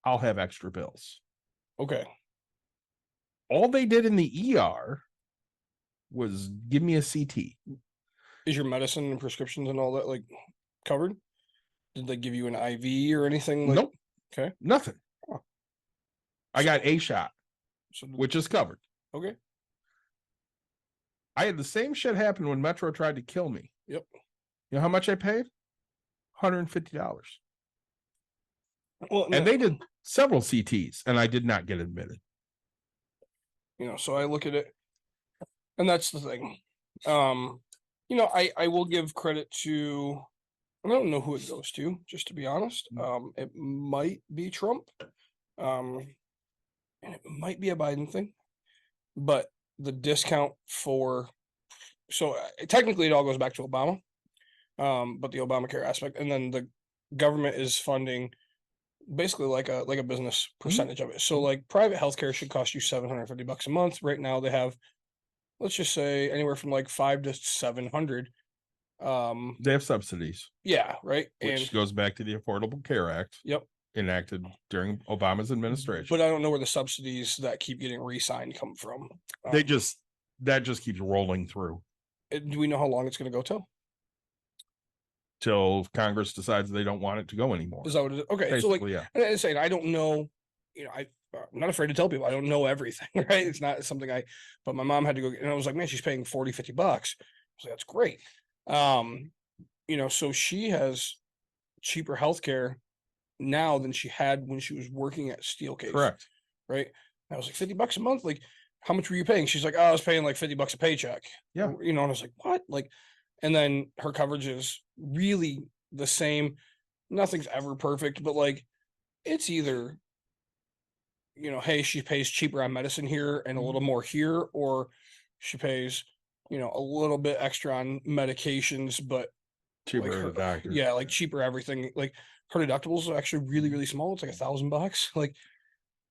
I'll have extra bills. Okay. All they did in the ER was give me a CT. Is your medicine and prescriptions and all that like covered? Did they give you an IV or anything? Like, Nope. Okay. Nothing. Huh. I got a shot, So, which is covered. okay. I had the same shit happen when Metro tried to kill me. Yep. You know how much I paid? $150. Well, And they did several CTs and I did not get admitted. so I look at it, and that's the thing. I will give credit to, I don't know who it goes to, just to be honest. It might be Trump. And it might be a Biden thing, but the discount technically it all goes back to Obama. But the Obamacare aspect, and then the government is funding basically like a business percentage of it. So like private healthcare should cost you $750 a month. Right now they have, let's just say anywhere from like $500 to $700. They have subsidies, Yeah, right. which goes back to the Affordable Care Act. Yep. Enacted during Obama's administration. But I don't know where the subsidies that keep getting re-signed come from. That just keeps rolling through Do we know how long it's going to go till Congress decides they don't want it to go anymore. Is that what it is? Okay. So like, Basically, yeah. and I'm saying I don't know, I'm not afraid to tell people I don't know everything, right? It's not something but my mom had to go, and I was like, man, she's paying $40-50. I was like, that's great. So she has cheaper healthcare now than she had when she was working at Steelcase. Correct. Right. I was like, $50 a month. Like, how much were you paying? She's like, oh, I was paying like $50 a paycheck. Yeah. And I was like, what? Like, and then her coverage is really the same. Nothing's ever perfect, but like, it's either, hey, she pays cheaper on medicine here and a little more here, or she pays, a little bit extra on medications, but Cheaper like than her- the doctor. yeah, like cheaper everything. Like her deductibles are actually really, really small. It's like $1,000. Like,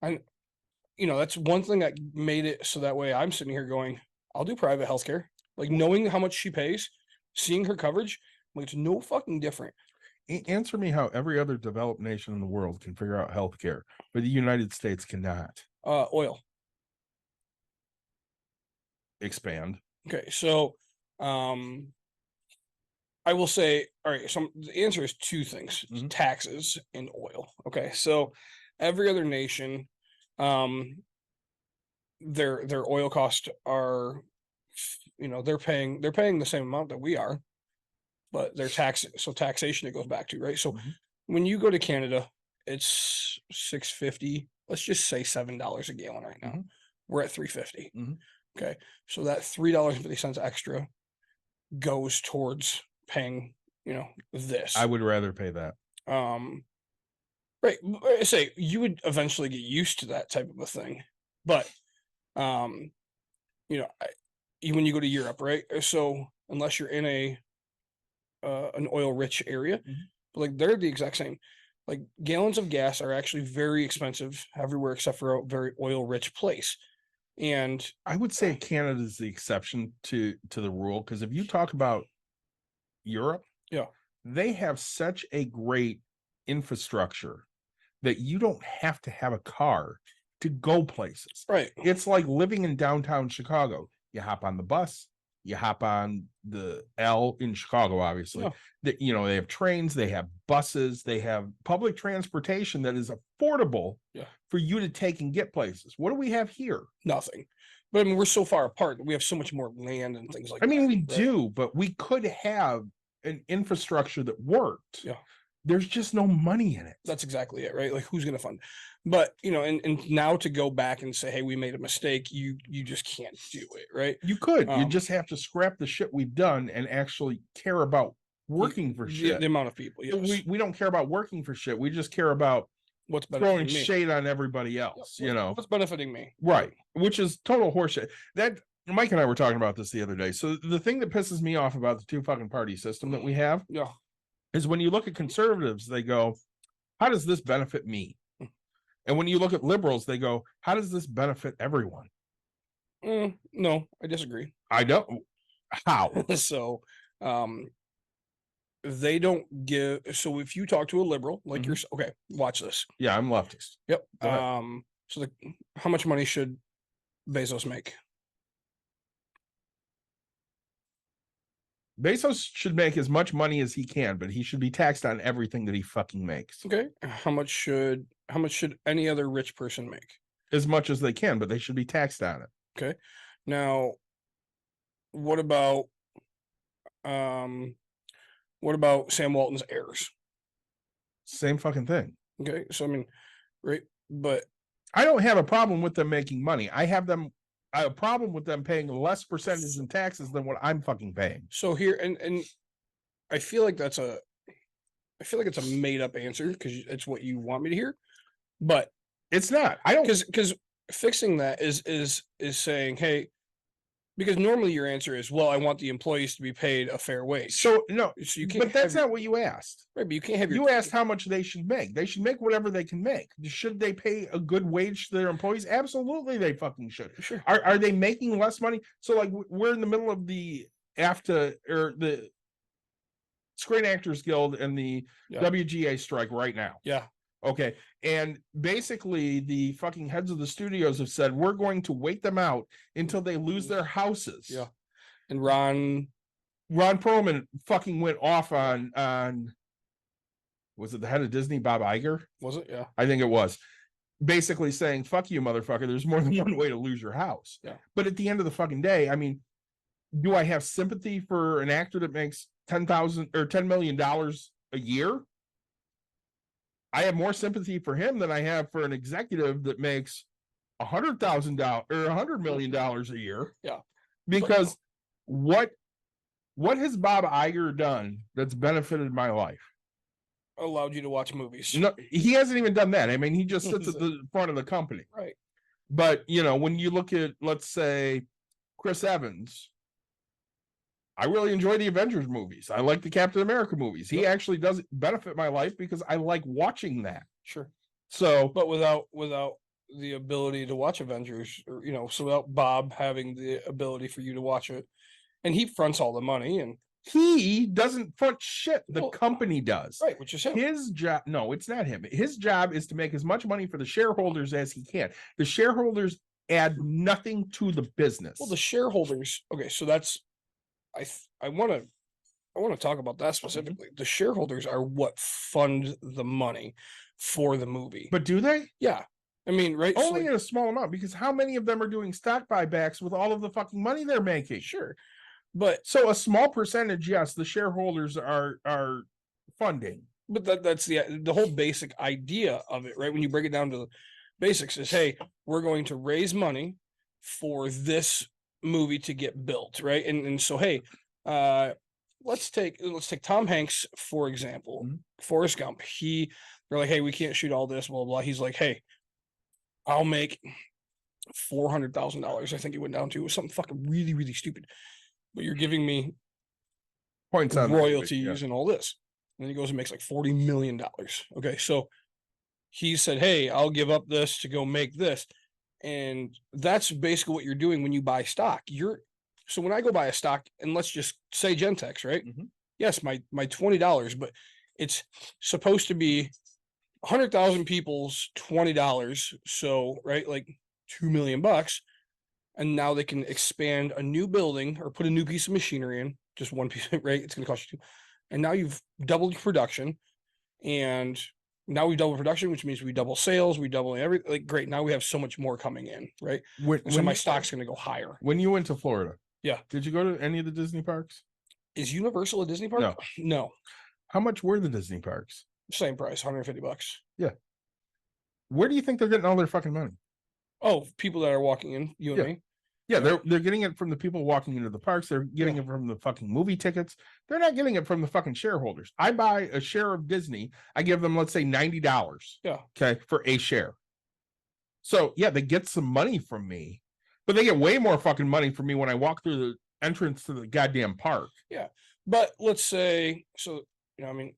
You know, that's one thing that made it so that way I'm sitting here going, I'll do private healthcare. Like knowing how much she pays, seeing her coverage, like it's no fucking different. Answer me how every other developed nation in the world can figure out healthcare, but the United States cannot. Oil. Expand. Okay, so I will say, all right, so the answer is two things: Mhm. taxes and oil. Okay, so every other nation, their oil costs are, you know, they're paying the same amount that we are, but their taxation it goes back to, right? So Mhm. when you go to Canada, it's $6.50. Let's just say $7 a gallon right now. Mhm. We're at $3.50. Mhm. Okay, so that $3.50 extra goes towards paying, you know, this. I would rather pay that. Right. I say you would eventually get used to that type of a thing, but you know, when you go to Europe, right? So unless you're in an oil rich area, Mhm. but like they're the exact same. Like gallons of gas are actually very expensive everywhere except for a very oil rich place. And I would say Canada is the exception to the rule, because if you talk about Europe, Yeah. they have such a great infrastructure that you don't have to have a car to go places. right. It's like living in downtown Chicago. You hop on the bus, you hop on the L in Chicago, obviously. Yeah. That, you know, they have trains, they have buses, they have public transportation that is affordable Yeah. for you to take and get places. What do we have here? Nothing. But I mean, we're so far apart that we have so much more land and things like I mean, that. we right? do, but we could have an infrastructure that worked. Yeah. There's just no money in it. That's exactly it, right? Like who's going to fund? But you know, and now to go back and say, hey, we made a mistake, you just can't do it, right? You could. You Um, just have to scrap the shit we've done and actually care about working for The shit. amount of people, yes. We don't care about working for shit. We just care about What's throwing benefiting me? shade on everybody Yeah, else, you know. what's benefiting me? Right. Which is total horseshit. That Mike and I were talking about this the other day. So the thing that pisses me off about the two fucking party system that we have Yeah, is when you look at conservatives, they go, how does this benefit me? And when you look at liberals, they go, how does this benefit everyone? no, I disagree. I don't. How? So, they don't give. So if you talk to a liberal, like you're okay, watch this. Yeah, I'm leftist. Yep. Go ahead. So how much money should Bezos make? Bezos should make as much money as he can, but he should be taxed on everything that he fucking makes. Okay. How much should any other rich person make? As much as they can, but they should be taxed on it. Okay. Now, what about Sam Walton's heirs? Same fucking thing. Okay. So I mean, right, but I don't have a problem with them making money. I have a problem with them paying less percentage in taxes than what I'm fucking paying. so here and I feel like it's a made up answer because it's what you want me to hear. But It's not. I don't. because fixing that is saying, hey, because normally your answer is, well, I want the employees to be paid a fair wage. So no, So you can't but that's have your- not what you asked. right, but you can't have your You asked how much they should make. They should make whatever they can make. Should they pay a good wage to their employees? Absolutely, they fucking should. sure. Are they making less money? So like we're in the middle of the AFTA or the Screen Actors Guild and the Yeah. WGA strike right now. Yeah. Okay. And basically the fucking heads of the studios have said we're going to wait them out until they lose their houses. Yeah. And Ron Perlman fucking went off on was it the head of Disney, Bob Iger? was it? Yeah. I think it was. Basically saying, fuck you, motherfucker. There's more than one way to lose your house. Yeah. But at the end of the fucking day, I mean, do I have sympathy for an actor that makes $10 million a year? I have more sympathy for him than I have for an executive that makes $100,000 or $100 million a year. Yeah. Because what has Bob Iger done that's benefited my life? Allowed you to watch movies. No, he hasn't even done that. I mean, he just sits at the front of the company. Right. But you know, when you look at, let's say, Chris Evans, I really enjoy the Avengers movies. I like the Captain America movies. He actually does benefit my life because I like watching that. Sure. So But without the ability to watch Avengers, or, so without Bob having the ability for you to watch it, and he fronts all the money, and He doesn't front shit. The Well, company does. right, which is him. His job, no, it's not him. His job is to make as much money for the shareholders as he can. The shareholders add nothing to the business. Well, the shareholders. Okay, so that's I want to talk about that specifically. The shareholders are what fund the money for the movie. But do they? Yeah, I mean, right? So, Only like, in a small amount, because how many of them are doing stock buybacks with all of the fucking money they're making? sure, but So a small percentage, yes, the shareholders are funding. that's the whole basic idea of it, right? When you break it down to the basics, is hey, we're going to raise money for this movie to get built, right? And so hey, let's take Tom Hanks for example. Mhm. Forrest Gump. They're like, hey, we can't shoot all this, blah blah blah. He's like, hey, I'll make $400,000. I think it went down to. It was something fucking really really stupid. But you're giving me Points on that, but royalties yeah. and all this. And then he goes and makes like $40 million. Okay, so he said, hey, I'll give up this to go make this. And that's basically what you're doing when you buy stock. So when I go buy a stock, and let's just say Gentex, right? Mhm. Yes, my $20, but it's supposed to be 100,000 people's $20. So, right, like $2 million. And now they can expand a new building or put a new piece of machinery in, just one piece, right? It's going to cost you two. And now you've doubled your production. And now we double production, which means we double sales, we double everything. Like, great. Now we have so much more coming in, right? And so my stock's going to go higher. When you went to Florida, Yeah. did you go to any of the Disney parks? Is Universal a Disney park? No. No. How much were the Disney parks? Same price, $150. Where do you think they're getting all their fucking money? Oh, people that are walking in, you and Yeah. me. Yeah, Yeah. they're getting it from the people walking into the parks. They're getting it from the fucking movie tickets. They're not getting it from the fucking shareholders. I buy a share of Disney. I give them, let's say, $90. Yeah. Okay, for a share. So yeah, they get some money from me, but they get way more fucking money from me when I walk through the entrance to the goddamn park. But let's say, so, I mean,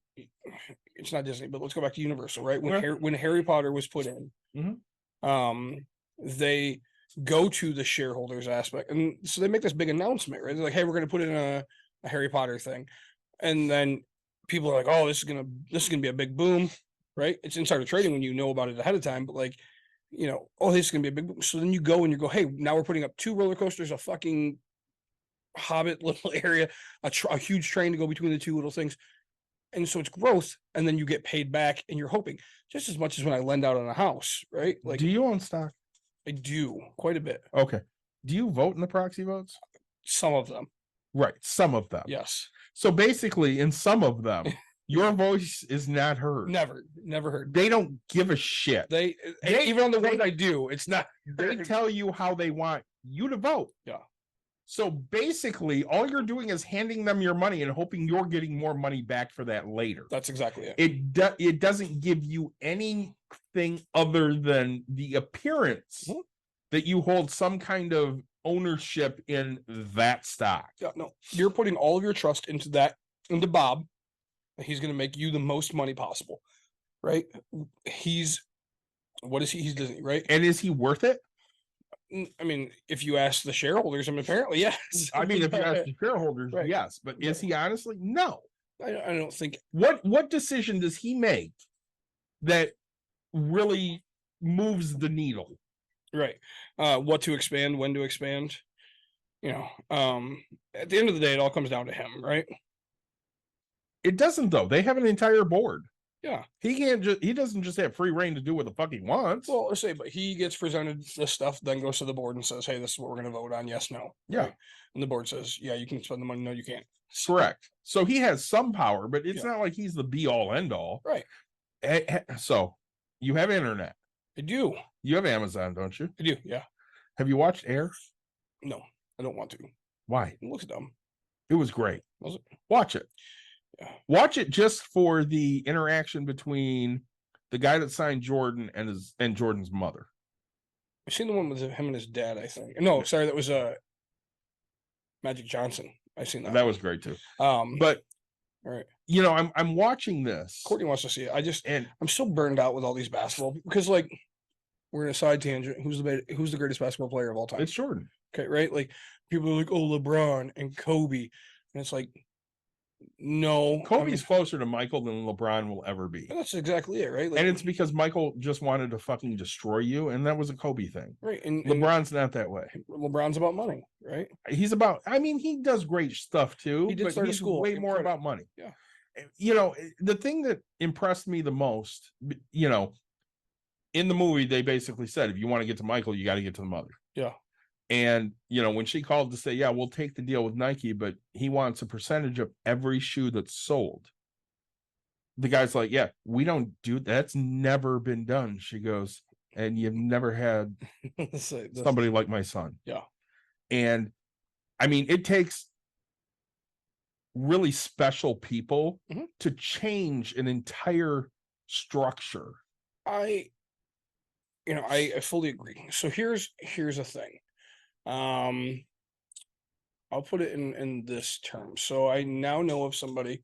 it's not Disney, but let's go back to Universal, right? When Yeah. when Harry Potter was put in, Mhm. they go to the shareholders aspect, and so they make this big announcement, right? They're like, hey, we're going to put in a Harry Potter thing, and then people are like, oh, this is gonna be a big boom, right? It's insider trading when you know about it ahead of time, but like, oh, this is gonna be a big boom. So then you go and you go, hey, now we're putting up 2 roller coasters, a fucking Hobbit little area, a huge train to go between the 2 little things. And so it's growth, and then you get paid back, and you're hoping just as much as when I lend out on a house, right? Like, Do you own stock? I do quite a bit. Okay. Do you vote in the proxy votes? Some of them, Right, some of them. yes. So basically, in some of them, your voice is not heard. Never heard. They don't give a shit. They even on the ones I do, it's not. They tell you how they want you to vote. Yeah. So basically, all you're doing is handing them your money and hoping you're getting more money back for that later. That's exactly it. It doesn't give you anything other than the appearance Mhm. that you hold some kind of ownership in that stock. Yeah, no, you're putting all of your trust into Bob. And he's going to make you the most money possible, right? What is he? He's Disney, right? And is he worth it? I mean, if you ask the shareholders, apparently, yes. I mean, if you ask the shareholders, Right. yes. But is he honestly? No. I don't think. What decision does he make that really moves the needle? Right. What to expand, when to expand. At the end of the day, it all comes down to him, right? It doesn't though. They have an entire board. Yeah. He doesn't just have free reign to do what the fuck he wants. Well, let's say, but he gets presented this stuff, then goes to the board and says, hey, this is what we're going to vote on. Yes, no. Yeah. Right? And the board says, yeah, you can spend the money. No, you can't. Correct. So he has some power, but it's Yeah. not like he's the be all end all. Right. So you have internet. I do. You have Amazon, don't you? I do. Yeah. Have you watched Air? No, I don't want to. Why? It looks dumb. It was great. Was it? Watch it. Yeah. Watch it just for the interaction between the guy that signed Jordan and Jordan's mother. I've seen the one with him and his dad, I think. No, sorry, that was Magic Johnson. I seen that. That was great too. But But all right. I'm watching this. Courtney wants to see it. And I'm so burned out with all these basketball because, like, we're in a side tangent. Who's the greatest basketball player of all time? It's Jordan. Okay, right? Like people are like, oh, LeBron and Kobe, and it's like, no, Kobe's closer to Michael than LeBron will ever be. that's exactly it, right? Like, And it's because Michael just wanted to fucking destroy you, and that was a Kobe thing. right. And LeBron's not that way. LeBron's about money, right? He's about, I mean, he does great stuff too. He did but start a he's school, way give more credit. about money. Yeah. You know, the thing that impressed me the most, you know, in the movie, they basically said, if you want to get to Michael, you got to get to the mother. Yeah. And, you know, when she called to say, yeah, we'll take the deal with Nike, but he wants a percentage of every shoe that's sold. The guy's like, yeah, we don't do that's never been done. She goes, and you've never had somebody like my son. Yeah. And I mean, it takes really special people Mhm. to change an entire structure. I fully agree. So here's a thing. I'll put it in this term. So I now know of somebody.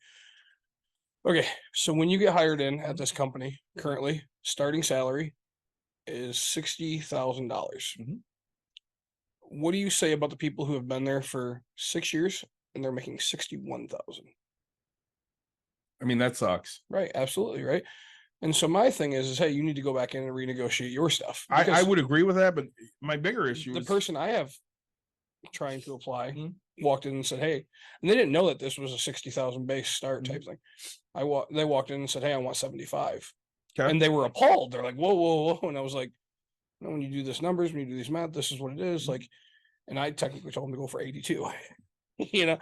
Okay, so when you get hired in at this company, currently starting salary is $60,000. Mhm. What do you say about the people who have been there for 6 years and they're making 61,000? I mean, that sucks. Right, absolutely, right. And so my thing is hey, you need to go back in and renegotiate your stuff. I because would agree with that, but my bigger issue the is person I have trying to apply Mhm. walked in and said, hey, and they didn't know that this was a 60,000 base start type thing. They walked in and said, hey, I want 75. Okay. And they were appalled. They're like, whoa, whoa, whoa. And I was like, no, when you do this numbers, when you do these math, this is what it is. Like, and I technically told them to go for 82, you know?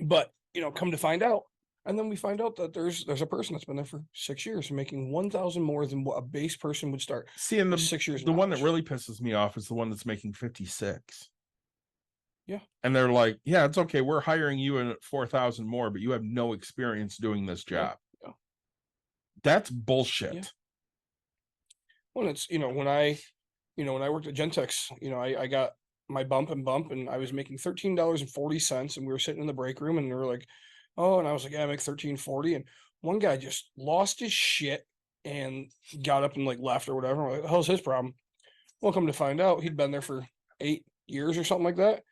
But you know, come to find out, and then we find out that there's a person that's been there for 6 years making 1,000 more than what a base person would start. see, and with 6 years. the of one that knowledge. really pisses me off is the one that's making 56. Yeah. And they're like, yeah, it's okay. We're hiring you in at 4,000 more, but you have no experience doing this Yeah, job. yeah. That's bullshit. Yeah. Well, it's, you know, when I worked at Gentex, you know, I got my bump, and I was making $13.40, and we were sitting in the break room, and they were like, oh, and I was like, yeah, I make $13.40, and one guy just lost his shit and got up and like left or whatever. I'm like, how's his problem? Well, come to find out, he'd been there for 8 years or something like that,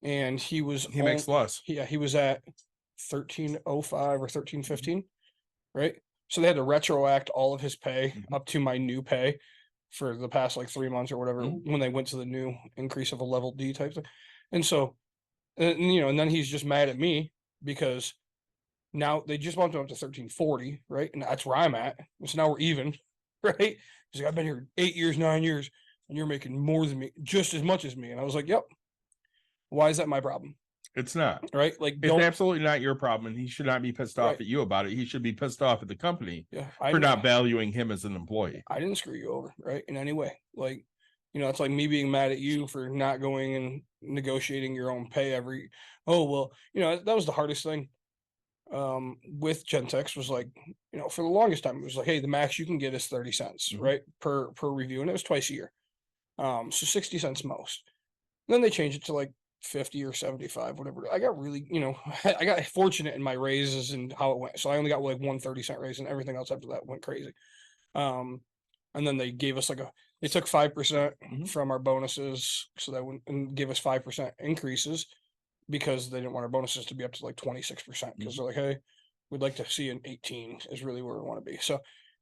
and he Makes less. yeah, he was at 13.05 or 13.15, right? So they had to retroact all of his pay Mhm. up to my new pay for the past like 3 months or whatever Mhm. when they went to the new increase of a level D type thing. And so, and, you know, and then he's just mad at me because now they just bumped him up to 13.40, right? And that's where I'm at. So now we're even, right? He's like, I've been here 8 years, 9 years, and you're making more than me, just as much as me. And I was like, yep. Why is that my problem? It's not. Right? Like, It's don't. absolutely not your problem, and he should not be pissed off Right. at you about it. He should be pissed off at the company Yeah, for not valuing him as an employee. I didn't screw you over, right? In any way. Like, you know, it's like me being mad at you for not going and negotiating your own pay oh, well, you know, that was the hardest thing. With Gentex was like, you know, for the longest time, it was like, hey, the max you can get is 30 cents, Mhm. right? Per review. And it was twice a year. So 60 cents most. Then they changed it to like 50 or 75, whatever. I got really, you know, I got fortunate in my raises and how it went. So I only got like 1 30-cent raise, and everything else after that went crazy. And then they gave us they took 5% Mhm. from our bonuses, so that and gave us 5% increases because they didn't want our bonuses to be up to like 26%, because they're like, hey, we'd like to see an 18 is really where we want to be. So,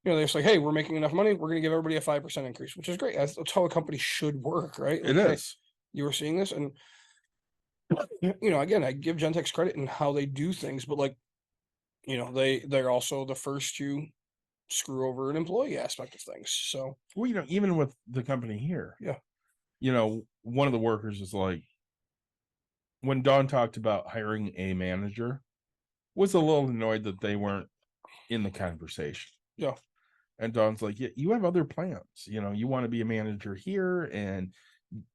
you know, they're just like, hey, we're making enough money, we're going to give everybody a 5% increase, which is great. That's how a company should work, right? It Like, hey, is. you were seeing this, and you know, again, I give Gentex credit in how they do things, but like, you know, they're also the first to screw over an employee aspect of things. So Well, you know, even with the company here, Yeah. you know, one of the workers is like, when Dawn talked about hiring a manager, was a little annoyed that they weren't in the conversation. Yeah. And Dawn's like, yeah, you have other plans. You know, you want to be a manager here, and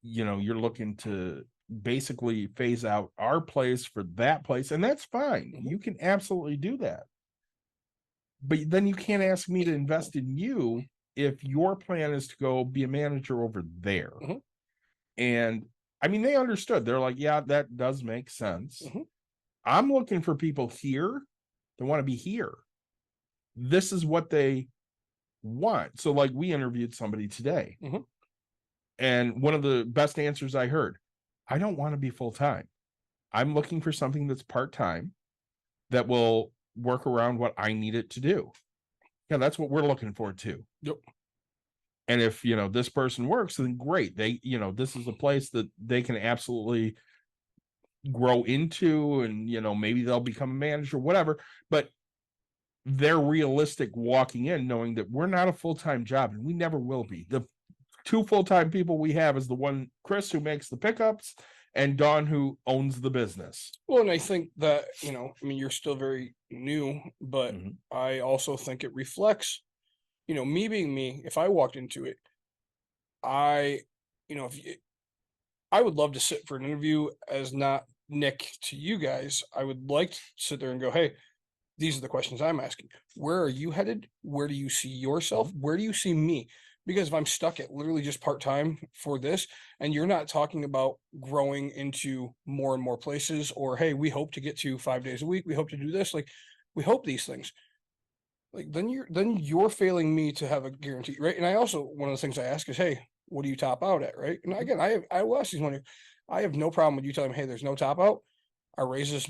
you know, you're looking to basically phase out our place for that place, and that's fine. Mhm. You can absolutely do that. But then you can't ask me to invest in you if your plan is to go be a manager over there. Mhm. And I mean, they understood. They're like, yeah, that does make sense. Mhm. I'm looking for people here that want to be here. This is what they want. So like we interviewed somebody today. Mhm. And one of the best answers I heard, I don't want to be full-time. I'm looking for something that's part-time that will work around what I need it to do. Yeah, that's what we're looking for too. Yep. And if, this person works, then great. They, this is a place that they can absolutely grow into, and, maybe they'll become a manager, whatever. But they're realistic walking in, knowing that we're not a full-time job and we never will be. The 2 full-time people we have is the one, Chris, who makes the pickups, and Dawn, who owns the business. Well, and I think that, you're still very new, but Mhm. I also think it reflects, me being me. If I walked into it, I would love to sit for an interview as not Nick to you guys. I would like to sit there and go, hey, these are the questions I'm asking. Where are you headed? Where do you see yourself? Where do you see me? Because if I'm stuck at literally just part-time for this, and you're not talking about growing into more and more places, or, hey, we hope to get to 5 days a week, we hope to do this, like, we hope these things, like, then you're failing me to have a guarantee, right? And I also, one of the things I ask is, hey, what do you top out at, right? And again, I will ask these money. I have no problem with you telling me, hey, there's no top out. Our raises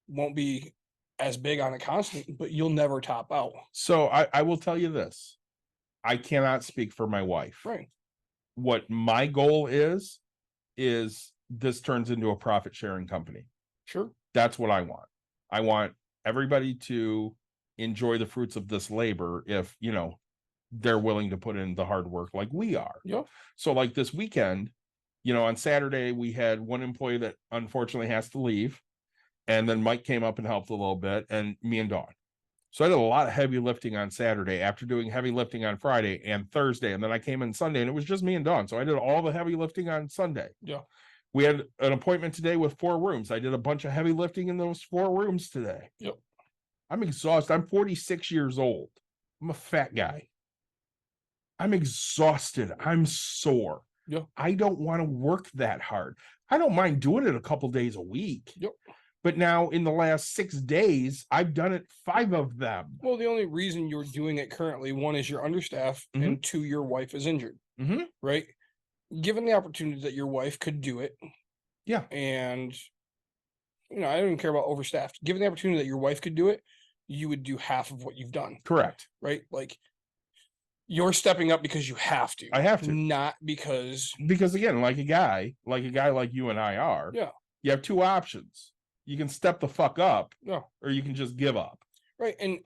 won't be as big on a constant, but you'll never top out. So I will tell you this. I cannot speak for my wife. Right. What my goal is this turns into a profit sharing company. Sure. That's what I want. I want everybody to enjoy the fruits of this labor if, they're willing to put in the hard work like we are. Yeah. So like this weekend, on Saturday, we had one employee that unfortunately has to leave. And then Mike came up and helped a little bit, and me and Dawn. So I did a lot of heavy lifting on Saturday after doing heavy lifting on Friday and Thursday. And then I came in Sunday and it was just me and Dawn. So I did all the heavy lifting on Sunday. Yeah. We had an appointment today with 4 rooms. I did a bunch of heavy lifting in those 4 rooms today. Yep. I'm exhausted. I'm 46 years old. I'm a fat guy. I'm exhausted. I'm sore. Yeah. I don't want to work that hard. I don't mind doing it a couple days a week. Yep. But now in the last 6 days, I've done it 5 of them. Well, the only reason you're doing it currently, one, is you're understaffed, and 2, your wife is injured. Mm-hmm. Right? Given the opportunity that your wife could do it. Yeah. And, I don't even care about overstaffed. Given the opportunity that your wife could do it, you would do half of what you've done. Correct. Right? Like, you're stepping up because you have to. I have to. Not because again, like a guy like you and I are. Yeah. You have 2 options. You can step the fuck up. No. Or you can just give up. Right. And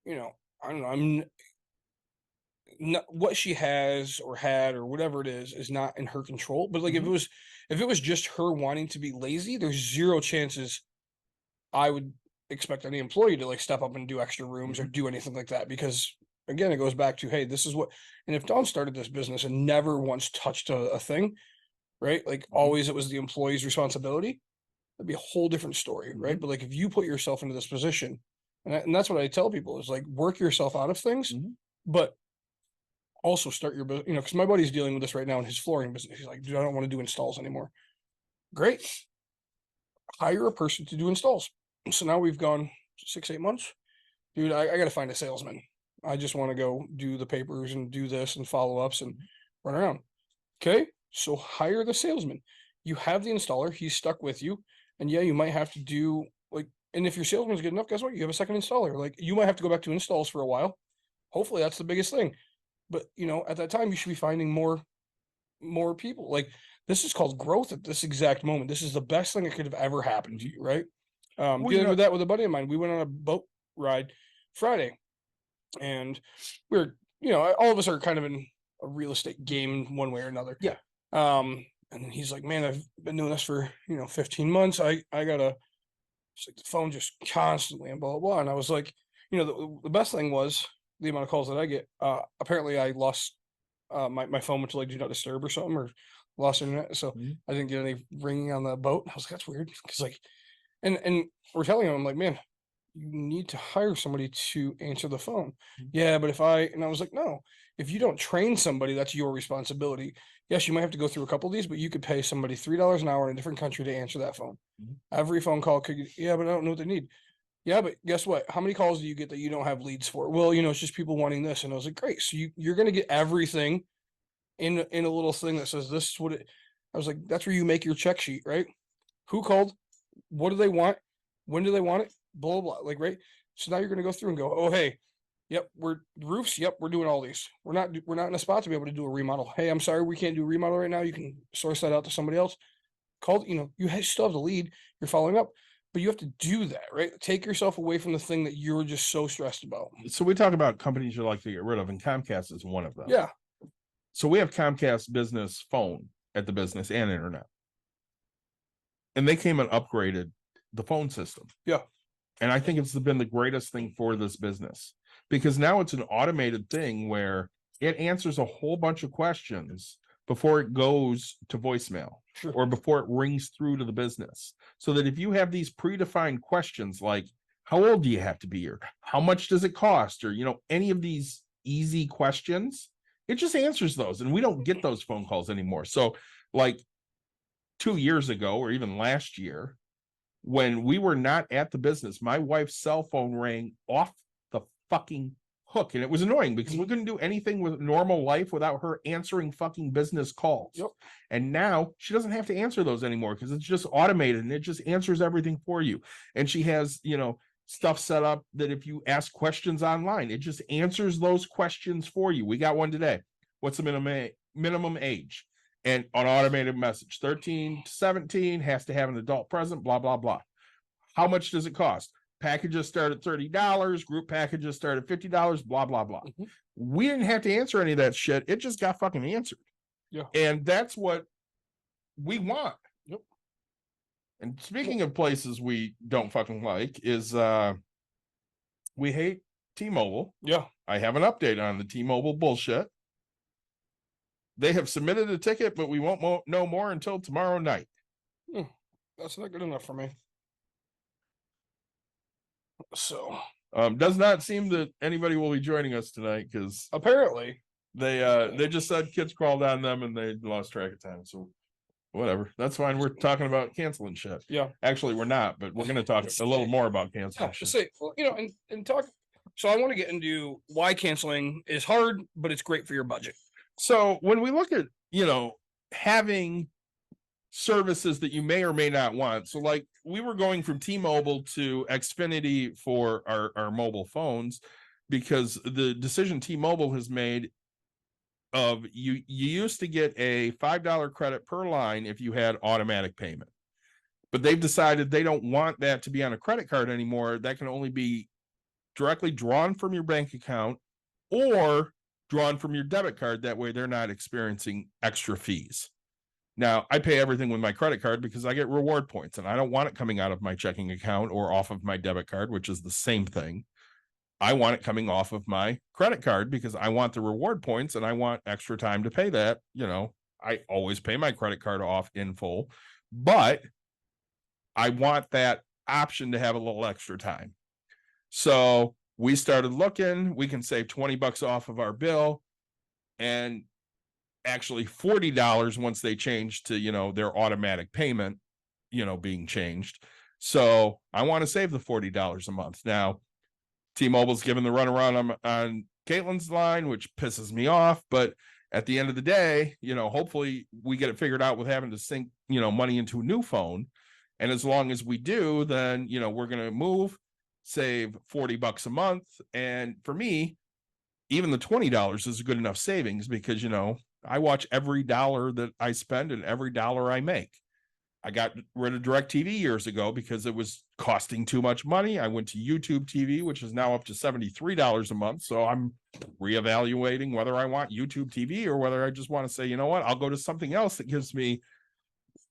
I don't know, I'm not, what she has or had or whatever it is not in her control. But like, if it was just her wanting to be lazy, there's 0 chances I would expect any employee to like step up and do extra rooms or do anything like that. Because again, it goes back to, hey, this is what, and if Dawn started this business and never once touched a thing, right? Like always it was the employee's responsibility, that'd be a whole different story, right? But like, if you put yourself into this position, and that's what I tell people is like, work yourself out of things, but also start your business, because my buddy's dealing with this right now in his flooring business. He's like, dude, I don't want to do installs anymore. Great. Hire a person to do installs. So now we've gone 6-8 months. Dude, I got to find a salesman. I just want to go do the papers and do this and follow-ups and run around. Okay. So hire the salesman. You have the installer. He's stuck with you. And yeah, you might have to do like, and if your salesman's good enough, guess what? You have a second installer. Like, you might have to go back to installs for a while. Hopefully that's the biggest thing. But at that time you should be finding more people. Like, this is called growth at this exact moment. This is the best thing that could have ever happened to you, right? Dealing with that with a buddy of mine. We went on a boat ride Friday, and we're, all of us are kind of in a real estate game one way or another. Yeah. And he's like, man, I've been doing this for, 15 months. I gotta, it's like the phone just constantly and blah, blah, blah. And I was like, the best thing was the amount of calls that I get. Apparently I lost, my phone went to like do not disturb or something, or lost internet. So I didn't get any ringing on the boat. I was like, that's weird. Cause like, and we're telling him, I'm like, man, you need to hire somebody to answer the phone. Yeah, but and I was like, no, if you don't train somebody, that's your responsibility. Yes, you might have to go through a couple of these, but you could pay somebody $3 an hour in a different country to answer that phone. Every phone call could, yeah, but I don't know what they need. Yeah, but guess what? How many calls do you get that you don't have leads for? Well, it's just people wanting this. And I was like, great. So you're going to get everything in a little thing that says this is what it. I was like, that's where you make your check sheet, right? Who called? What do they want? When do they want it? Blah, blah, blah. Like, right. So now you're going to go through and go, oh, hey, yep, we're roofs. Yep, we're doing all these. We're not in a spot to be able to do a remodel. Hey, I'm sorry, we can't do a remodel right now. You can source that out to somebody else. Call, you still have the lead. You're following up, but you have to do that, right? Take yourself away from the thing that you're just so stressed about. So we talk about companies you like to get rid of, and Comcast is one of them. Yeah. So we have Comcast business phone at the business and internet. And they came and upgraded the phone system. Yeah. And I think it's been the greatest thing for this business, because now it's an automated thing where it answers a whole bunch of questions before it goes to voicemail. Sure. Or before it rings through to the business. So that if you have these predefined questions like, how old do you have to be, or how much does it cost, or any of these easy questions, it just answers those. And we don't get those phone calls anymore. So like 2 years ago, or even last year, when we were not at the business, my wife's cell phone rang off the fucking hook. And it was annoying because we couldn't do anything with normal life without her answering fucking business calls. Yep. And now she doesn't have to answer those anymore because it's just automated and it just answers everything for you. And she has, stuff set up that if you ask questions online, it just answers those questions for you. We got one today. What's the minimum age? And an automated message, 13 to 17, has to have an adult present, blah, blah, blah. How much does it cost? Packages start at $30, group packages start at $50, blah, blah, blah. Mhm. We didn't have to answer any of that shit. It just got fucking answered. Yeah. And that's what we want. Yep. And speaking of places we don't fucking like is we hate T-Mobile. Yeah. I have an update on the T-Mobile bullshit. They have submitted a ticket, but we won't know more until tomorrow night. That's not good enough for me. So Does not seem that anybody will be joining us tonight because apparently they just said kids crawled on them and they lost track of time. So whatever, that's fine. We're talking about canceling shit. Yeah. Actually, we're not, but we're going to talk a little more about yeah, canceling to shit. say, well, and talk. So I want to get into why canceling is hard, but it's great for your budget. So when we look at, having services that you may or may not want. So like we were going from T-Mobile to Xfinity for our mobile phones because the decision T-Mobile has made of you used to get a $5 credit per line if you had automatic payment. But they've decided they don't want that to be on a credit card anymore. That can only be directly drawn from your bank account or drawn from your debit card. That way they're not experiencing extra fees. Now, I pay everything with my credit card because I get reward points and I don't want it coming out of my checking account or off of my debit card, which is the same thing. I want it coming off of my credit card because I want the reward points and I want extra time to pay that. I always pay my credit card off in full, but I want that option to have a little extra time. So we started looking, we can save $20 off of our bill and actually $40 once they change to, their automatic payment, being changed. So I want to save the $40 a month. Now, T-Mobile's given the runaround on Caitlin's line, which pisses me off. But at the end of the day, hopefully we get it figured out with having to sink, money into a new phone. And as long as we do, then, we're going to move, save $40 a month. And for me, even the $20 is a good enough savings because, I watch every dollar that I spend and every dollar I make. I got rid of DirecTV years ago because it was costing too much money. I went to YouTube TV, which is now up to $73 a month. So I'm reevaluating whether I want YouTube TV or whether I just want to say, you know what, I'll go to something else that gives me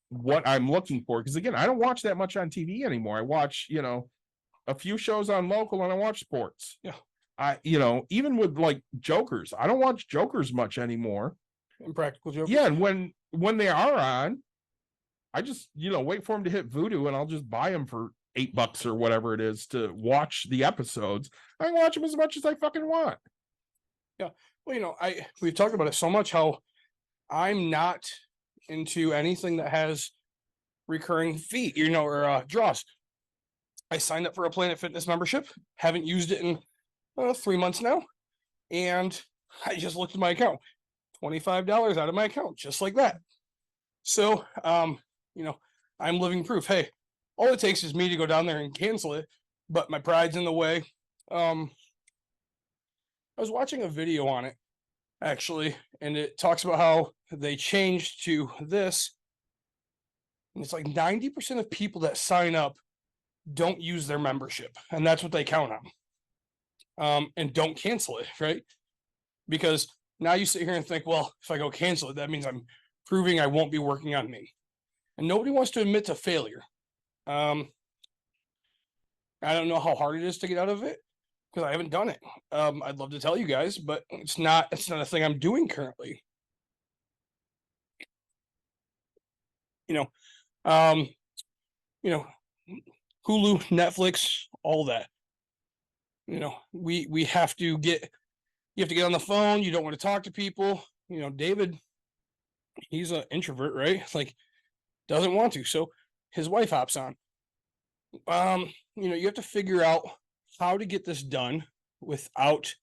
what I'm looking for. Because again, I don't watch that much on TV anymore. I watch, a few shows on local and I watch sports. Yeah. Even with like Jokers, I don't watch Jokers much anymore. Impractical Jokers. Yeah. And when they are on, I just, wait for them to hit Vudu and I'll just buy them for $8 or whatever it is to watch the episodes. I can watch them as much as I fucking want. Yeah. Well, we've talked about it so much how I'm not into anything that has recurring fee, or draws. I signed up for a Planet Fitness membership, haven't used it in 3 months now. And I just looked at my account, $25 out of my account, just like that. So, I'm living proof. Hey, all it takes is me to go down there and cancel it, but my pride's in the way. I was watching a video on it actually, and it talks about how they changed to this. And it's like 90% of people that sign up don't use their membership, and that's what they count on. And don't cancel it, right? Because now you sit here and think, well, if I go cancel it, that means I'm proving I won't be working on me. And nobody wants to admit to failure. I don't know how hard it is to get out of it because I haven't done it. I'd love to tell you guys, but it's not a thing I'm doing currently. Hulu, Netflix, all that. We have to get, you have to get on the phone. You don't want to talk to people. David, he's an introvert, right? Like, doesn't want to. So his wife hops on. You have to figure out how to get this done without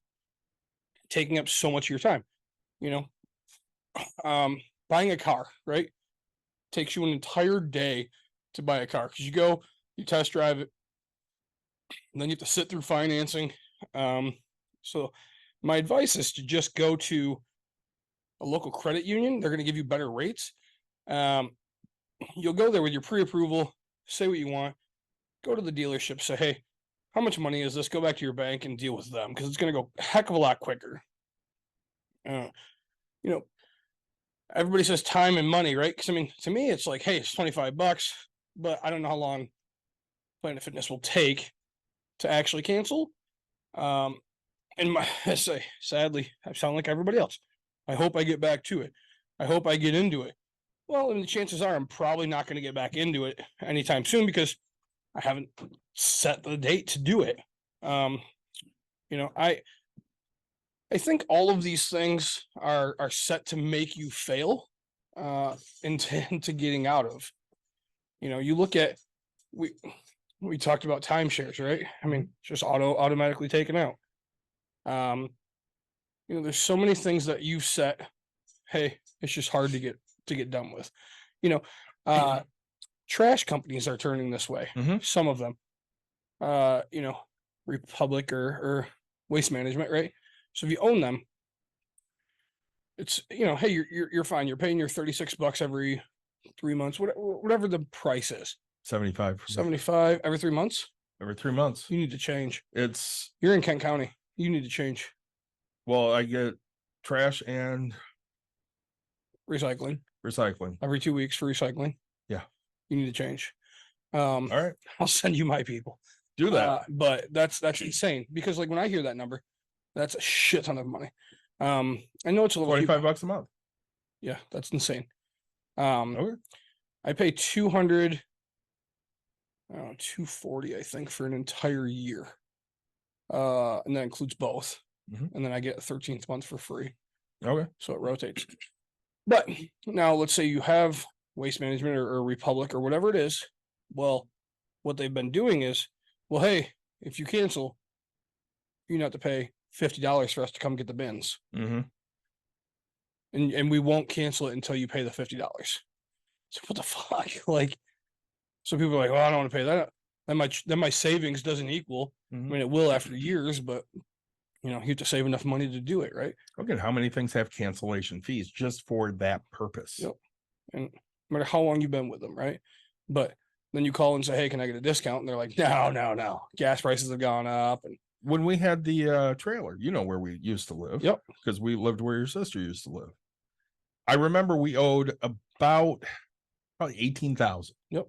taking up so much of your time. Buying a car, right? Takes you an entire day to buy a car because you go, you test drive it, and then you have to sit through financing. So my advice is to just go to a local credit union. They're going to give you better rates. You'll go there with your pre-approval, say what you want, go to the dealership, say, hey, how much money is this? Go back to your bank and deal with them because it's going to go a heck of a lot quicker. Everybody says time and money, right? Because to me, it's like, hey, it's $25, but I don't know how long Planet Fitness will take to actually cancel. I say, sadly, I sound like everybody else. I hope I get back to it. I hope I get into it. Well, and the chances are I'm probably not going to get back into it anytime soon because I haven't set the date to do it. I think all of these things are set to make you fail into getting out of. You look at, we talked about timeshares, right? Just automatically taken out. There's so many things that you've set. Hey, it's just hard to get done with. Trash companies are turning this way. Some of them, Republic or Waste Management, right? So if you own them, it's, hey, you're fine. You're paying your $36 every 3 months, whatever the price is. 75. 75 every 3 months. Every 3 months. You need to change. You're in Kent County. You need to change. Well, I get trash and recycling every 2 weeks for recycling. Yeah. You need to change. All right. I'll send you my people. Do that. But that's insane because like when I hear that number, that's a shit ton of money. I know it's a little $25 a month. Yeah, that's insane. Okay. I pay $240, I think, for an entire year. And that includes both. And then I get a 13th month for free. Okay. So it rotates. But now let's say you have Waste Management or Republic or whatever it is. Well, what they've been doing is, well, hey, if you cancel, you have to pay $50 for us to come get the bins. And we won't cancel it until you pay the $50. So what the fuck? Like, so people are like, well, I don't want to pay that. Then my savings doesn't equal. It will after years, but you have to save enough money to do it, right? Look at how many things have cancellation fees just for that purpose. Yep. And no matter how long you've been with them, right? But then you call and say, hey, can I get a discount? And they're like, no. Gas prices have gone up. And when we had the trailer, where we used to live. Yep. Because we lived where your sister used to live. I remember we owed about probably $18,000. Yep.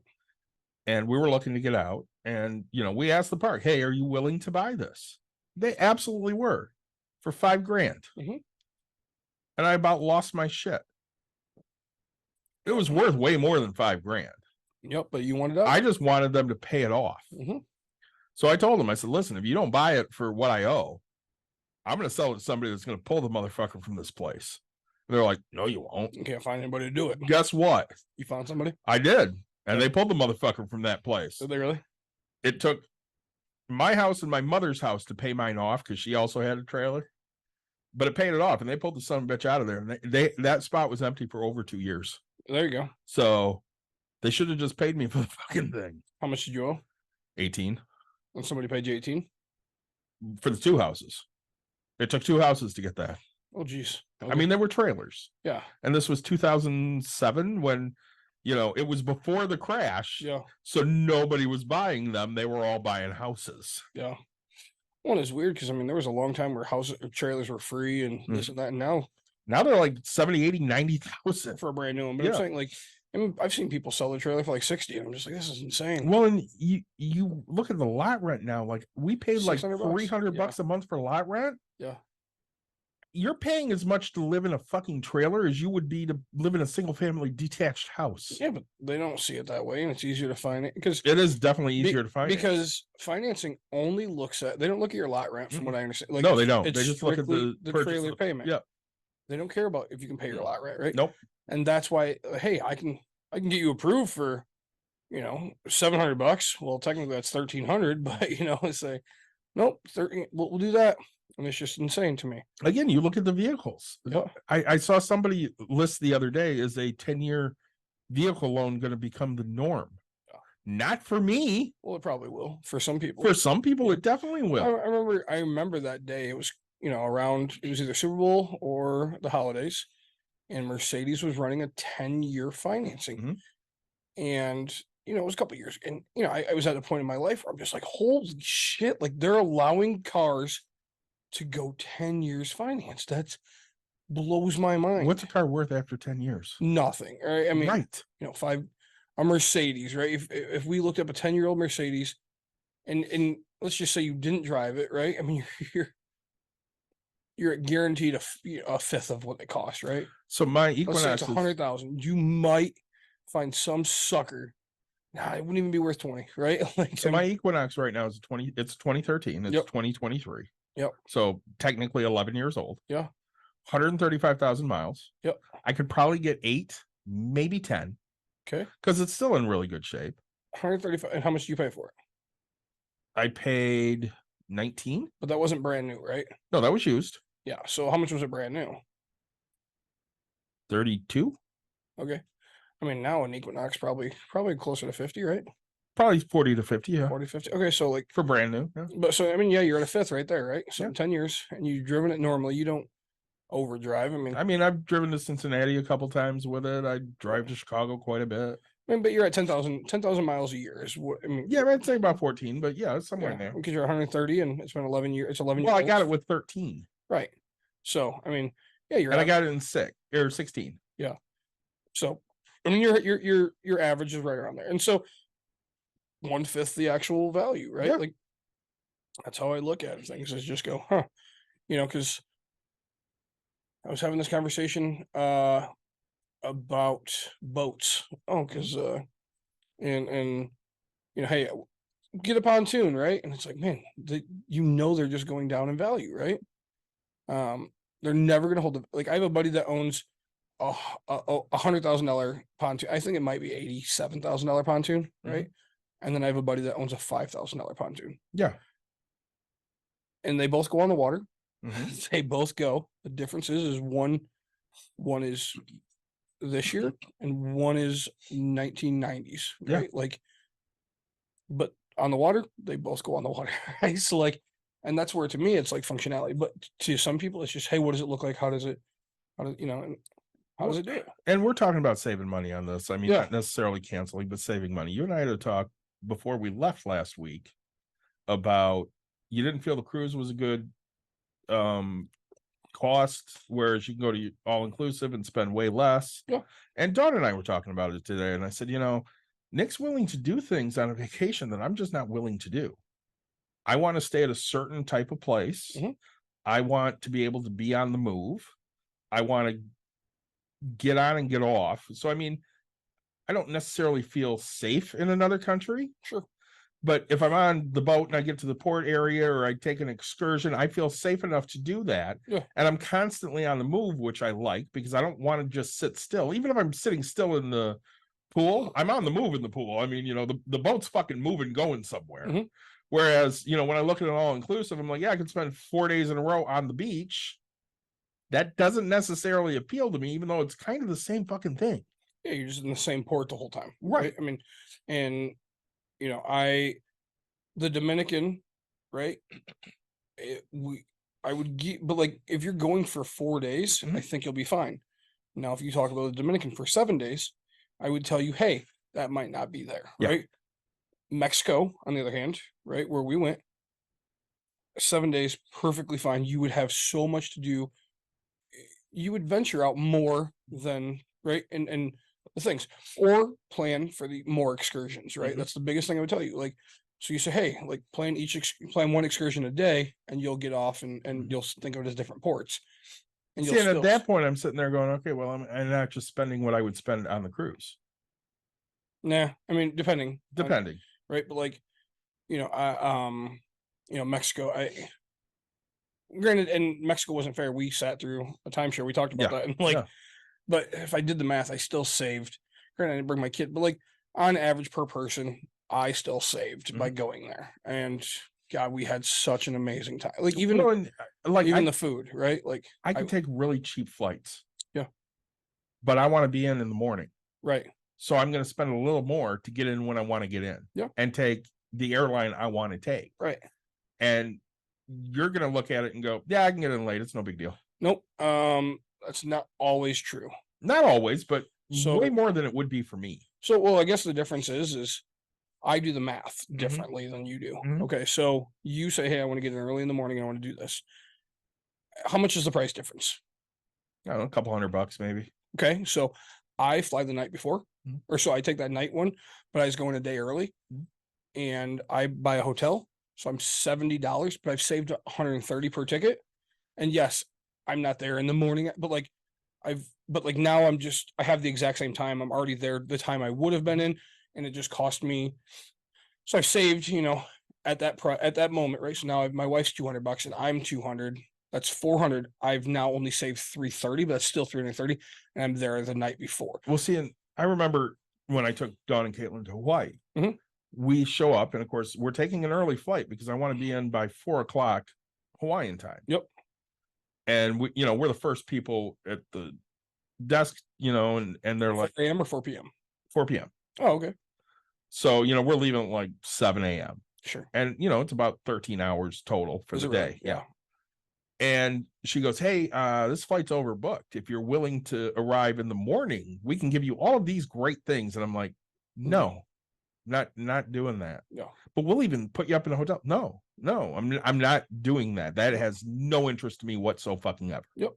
And we were looking to get out. And, we asked the park, hey, are you willing to buy this? They absolutely were for $5,000. And I about lost my shit. It was worth way more than $5,000. Yep. But you wanted out. I just wanted them to pay it off. So I told them, I said, listen, if you don't buy it for what I owe, I'm going to sell it to somebody that's going to pull the motherfucker from this place. And they're like, no, you won't. You can't find anybody to do it. Guess what? You found somebody? I did. And they pulled the motherfucker from that place. Did they really? It took my house and my mother's house to pay mine off because she also had a trailer. But it paid it off, and they pulled the son of a bitch out of there. And they that spot was empty for over 2 years. There you go. So they should have just paid me for the fucking thing. How much did you owe? 18 And somebody paid you 18? for the 2 houses. It took 2 houses to get that. Oh, geez. I mean, they were trailers. yeah, And this was 2007 when, it was before the crash. yeah, So nobody was buying them. They were all buying houses. yeah. One is weird because I mean, there was a long time where trailers were free and this and that. And now Now they're like 70, 80, 90,000. for a brand new one, but I'm Yeah. saying like, I mean, I've seen people sell their trailer for like 60. And I'm just like, this is insane. Well, and you look at the lot rent now, like we paid like $600 $300 yeah. a month for lot rent. Yeah. You're paying as much to live in a fucking trailer as you would be to live in a single family detached house. Yeah, but they don't see it that way, and it's easier to find it because It is definitely easier to find because financing only looks at they don't look at your lot rent from what I understand. Like No, they don't. It's They just look at strictly the trailer purchase. payment. Yeah. They don't care about if you can pay your lot rent, right? Nope. And that's why, hey, I can get you approved for, $700. Well, technically that's 1,300, but it's like, nope, 13. We'll do that, and it's just insane to me. Again, you look at the vehicles. Yeah. I saw somebody list the other day, is a 10-year vehicle loan going to become the norm? Yeah. Not for me. Well, it probably will for some people. For some people, it definitely will. I remember that day. It was around. It was either Super Bowl or the holidays, and Mercedes was running a 10-year financing, Mhm. and it was a couple years, and I was at a point in my life where I'm just like, holy shit! Like they're allowing cars to go 10 years finance. That blows my mind. What's a car worth after 10 years? Nothing? Right? I mean, Right. a Mercedes, right? If we looked up a 10-year-old Mercedes, and let's just say you didn't drive it, right? I mean, you're guaranteed a fifth of what they cost, right? So my Let's say Equinox it's is 100,000. You might find some sucker. Nah, it wouldn't even be worth 20, right? Like, so I my mean, Equinox right now is it's 2013. It's Yep. 2023. Yep. So technically 11 years old. Yeah. 135,000 miles. Yep. I could probably get 8, maybe 10, okay, because it's still in really good shape. 135. And how much do you pay for it? I paid 19. But that wasn't brand new, right? No, that was used. Yeah. So how much was it brand new? 32. Okay. I mean, now an Equinox probably closer to 50, right? Probably 40 to 50. Yeah. 40, 50. Okay. So like, For brand new. Yeah. but so, I mean, yeah, you're at a fifth right there, right? So Yeah. in 10 years and you've driven it normally, you don't overdrive. I mean, I've driven to Cincinnati a couple times with it. I drive to Chicago quite a bit. But you're at 10,000 miles a year is what, I mean, Yeah, I'd say about 14, but yeah, it's somewhere in there. because you're 130 and it's been 11 years. It's 11 Well, I years got old. it with 13, Right. So, I mean, yeah, you're and I at- got it in 16. so, I mean, your average is right around there. And so 1/5 the actual value, right? Yeah. Like that's how I look at things is just go, huh, because I was having this conversation about boats. Oh, because and hey, get a pontoon, right? And it's like, man, they're just going down in value, right? They're never gonna hold like I have a buddy that owns a $100,000 pontoon. I think it might be $87,000 pontoon, right? And then I have a buddy that owns a $5,000 pontoon, Yeah. and they both go on the water. Mhm. They both go. The difference is one is this year and one is 1990s, Yeah. right? Like, but on the water, they both go on the water, right? So like, and that's where to me it's like functionality, but to some people it's just, hey, what does it look like? How does it do it? And we're talking about saving money on this. I mean, Yeah. not necessarily canceling, but saving money. You and I had a talk before we left last week about you didn't feel the cruise was a good cost, whereas you can go to all inclusive and spend way less. Yeah. And Dawn and I were talking about it today, and I said, Nick's willing to do things on a vacation that I'm just not willing to do. I want to stay at a certain type of place. Mhm. I want to be able to be on the move. I want to get on and get off. So, I mean, I don't necessarily feel safe in another country. Sure. But if I'm on the boat and I get to the port area or I take an excursion, I feel safe enough to do that. Yeah. And I'm constantly on the move, which I like because I don't want to just sit still. Even if I'm sitting still in the pool, I'm on the move in the pool. I mean, the boat's fucking moving, going somewhere. Mhm. Whereas, when I look at it all inclusive, I'm like, yeah, I could spend 4 days in a row on the beach. That doesn't necessarily appeal to me, even though it's kind of the same fucking thing. Yeah, you're just in the same port the whole time. Right. I mean, and the Dominican, right? I would get, but like if you're going for 4 days, I think you'll be fine. Now, if you talk about the Dominican for 7 days, I would tell you, hey, that might not be there, Yeah. right? Mexico, on the other hand, right, where we went, 7 days, perfectly fine. You would have so much to do. You would venture out more than right, and the things, or plan for the more excursions, right? Mhm. That's the biggest thing I would tell you. Like, so you say, hey, like plan one excursion a day, and you'll get off, and you'll think of it as different ports. And See, and at that point, I'm sitting there going, okay, well, I'm not just spending what I would spend on the cruise. Nah, I mean, depending, right? But like, Mexico, granted, and Mexico wasn't fair. We sat through a timeshare. We talked about Yeah, that, and like, yeah. but if I did the math, I still saved. Granted, I didn't bring my kid, but like on average per person, I still saved by going there. And God, we had such an amazing time. Like even the food, right? Like I can take really cheap flights. Yeah. But I want to be in the morning. Right. So I'm going to spend a little more to get in when I want to get in. Yeah. And take the airline I want to take. Right. And you're going to look at it and go, yeah, I can get in late. It's no big deal. Nope. That's not always true. Not always, but So- way more than it would be for me. So, well, I guess the difference is I do the math differently than you do. Mhm. Okay. So you say, hey, I want to get in early in the morning and I want to do this. How much is the price difference? I don't know, a couple $100 maybe. Okay. So I fly the night before, Mhm. or so I take that night one, but I was going a day early and I buy a hotel. So I'm $70, but I've saved $130 per ticket. And yes, I'm not there in the morning, but like now I have the exact same time. I'm already there the time I would have been in, and it just cost me. So I've saved, at that moment, right? So now my wife's $200 and I'm 200. That's 400. I've now only saved 330, but that's still 330. And I'm there the night before. Well, see, and I remember when I took Dawn and Caitlin to Hawaii, Mhm. we show up, and of course, we're taking an early flight because I want to be in by 4:00 Hawaiian time. Yep. And we're the first people at the desk, and they're like 4 a.m. or 4 p.m. 4 p.m. Oh, okay. So, we're leaving at like 7 a.m. Sure. And, it's about 13 hours total for Is the it day. really? Yeah. And she goes, hey, this flight's overbooked. If you're willing to arrive in the morning, we can give you all of these great things. And I'm like, no, not doing that. No. But we'll even put you up in a hotel. No, I'm not doing that. That has no interest to me whatsoever. Yep.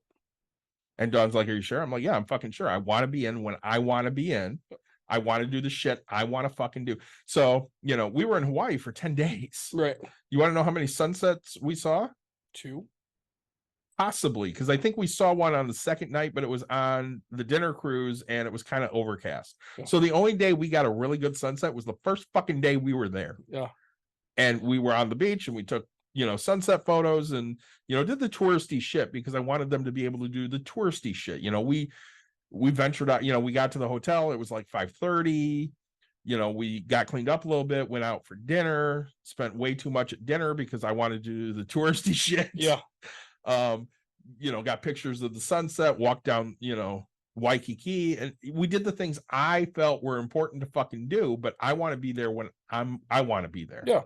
And Dawn's like, are you sure? I'm like, yeah, I'm fucking sure. I want to be in when I want to be in. I want to do the shit I want to fucking do. So, we were in Hawaii for 10 days. Right. You want to know how many sunsets we saw? 2. Possibly, because I think we saw one on the second night, but it was on the dinner cruise and it was kind of overcast. Yeah. So the only day we got a really good sunset was the first fucking day we were there. Yeah. And we were on the beach and we took, sunset photos and, did the touristy shit because I wanted them to be able to do the touristy shit. We ventured out, we got to the hotel. It was like 5:30. We got cleaned up a little bit, went out for dinner, spent way too much at dinner because I wanted to do the touristy shit. Yeah. Got pictures of the sunset, walked down, Waikiki, and we did the things I felt were important to fucking do, but I want to be there when I want to be there. Yeah.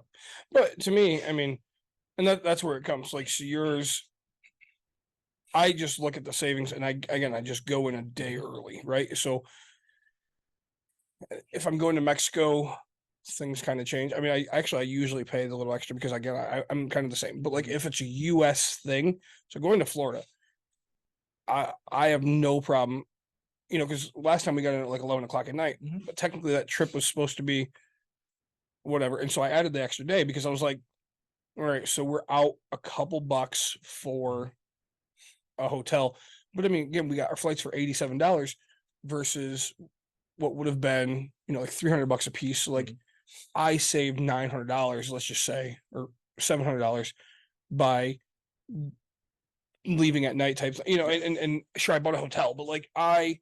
But to me, I mean, and that's where it comes. Like, so yours, I just look at the savings and I just go in a day early, right? So if I'm going to Mexico, things kind of change. I mean, I usually pay the little extra because again, I'm kind of the same. But like if it's a US thing, so going to Florida, I have no problem, because last time we got in at like 11 o'clock at night, but technically that trip was supposed to be whatever. And so I added the extra day because I was like, all right, so we're out a couple bucks for a hotel. But I mean, again, we got our flights for $87 versus what would have been, like $300 a piece. So like I saved $900, let's just say, or $700 by leaving at night type, and sure, I bought a hotel, but like I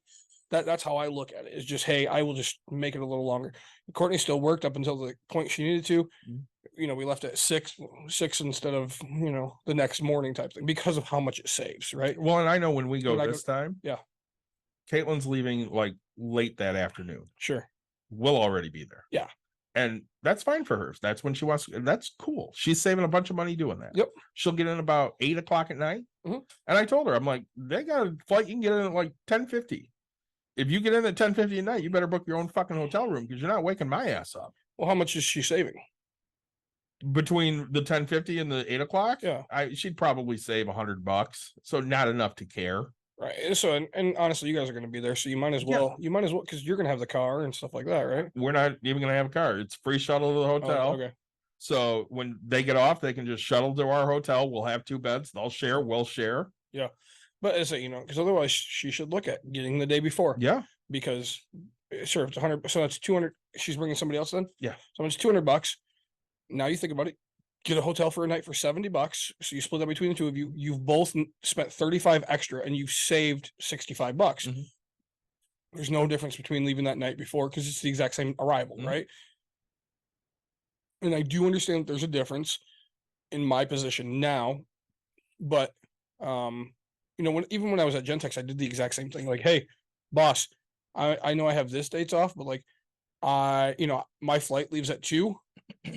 That's how I look at it. It's just, hey, I will just make it a little longer. Courtney still worked up until the point she needed to. Mhm. You know, we left at six instead of, you know, the next morning type thing because of how much it saves, right? Well, and I know when we go When I go- this time, yeah. Caitlin's leaving like late that afternoon. Sure. We'll already be there. Yeah. And that's fine for her. That's when she wants. That's cool. She's saving a bunch of money doing that. Yep. She'll get in about 8 o'clock at night. Mhm. And I told her, I'm like, they got a flight. You can get in at like 10:50. If you get in at 10:50 at night, you better book your own fucking hotel room because you're not waking my ass up. Well, how much is she saving? Between the 10:50 and the 8 o'clock, Yeah. she'd probably save $100. So not enough to care. Right. And so, and honestly, you guys are going to be there, so you might as Yeah. well, because you're going to have the car and stuff like that, right? We're not even gonna have a car. It's free shuttle to the Oh, hotel. okay. So when they get off, they can just shuttle to our hotel. We'll have 2 beds. They'll share. We'll share. But as a, you know, because otherwise she should look at getting the day before. Yeah. Because sure, it's 100. So that's 200. She's bringing somebody else then. Yeah. So it's $200. Now you think about it. Get a hotel for a night for $70. So you split that between the two of you. You've both spent 35 extra, and you've saved $65. Mhm. There's no difference between leaving that night before because it's the exact same arrival, Mhm. right? And I do understand that there's a difference in my position now, but you know, even when I was at Gentex, I did the exact same thing. Like, hey, boss, I know I have this dates off, but like, you know, my flight leaves at 2.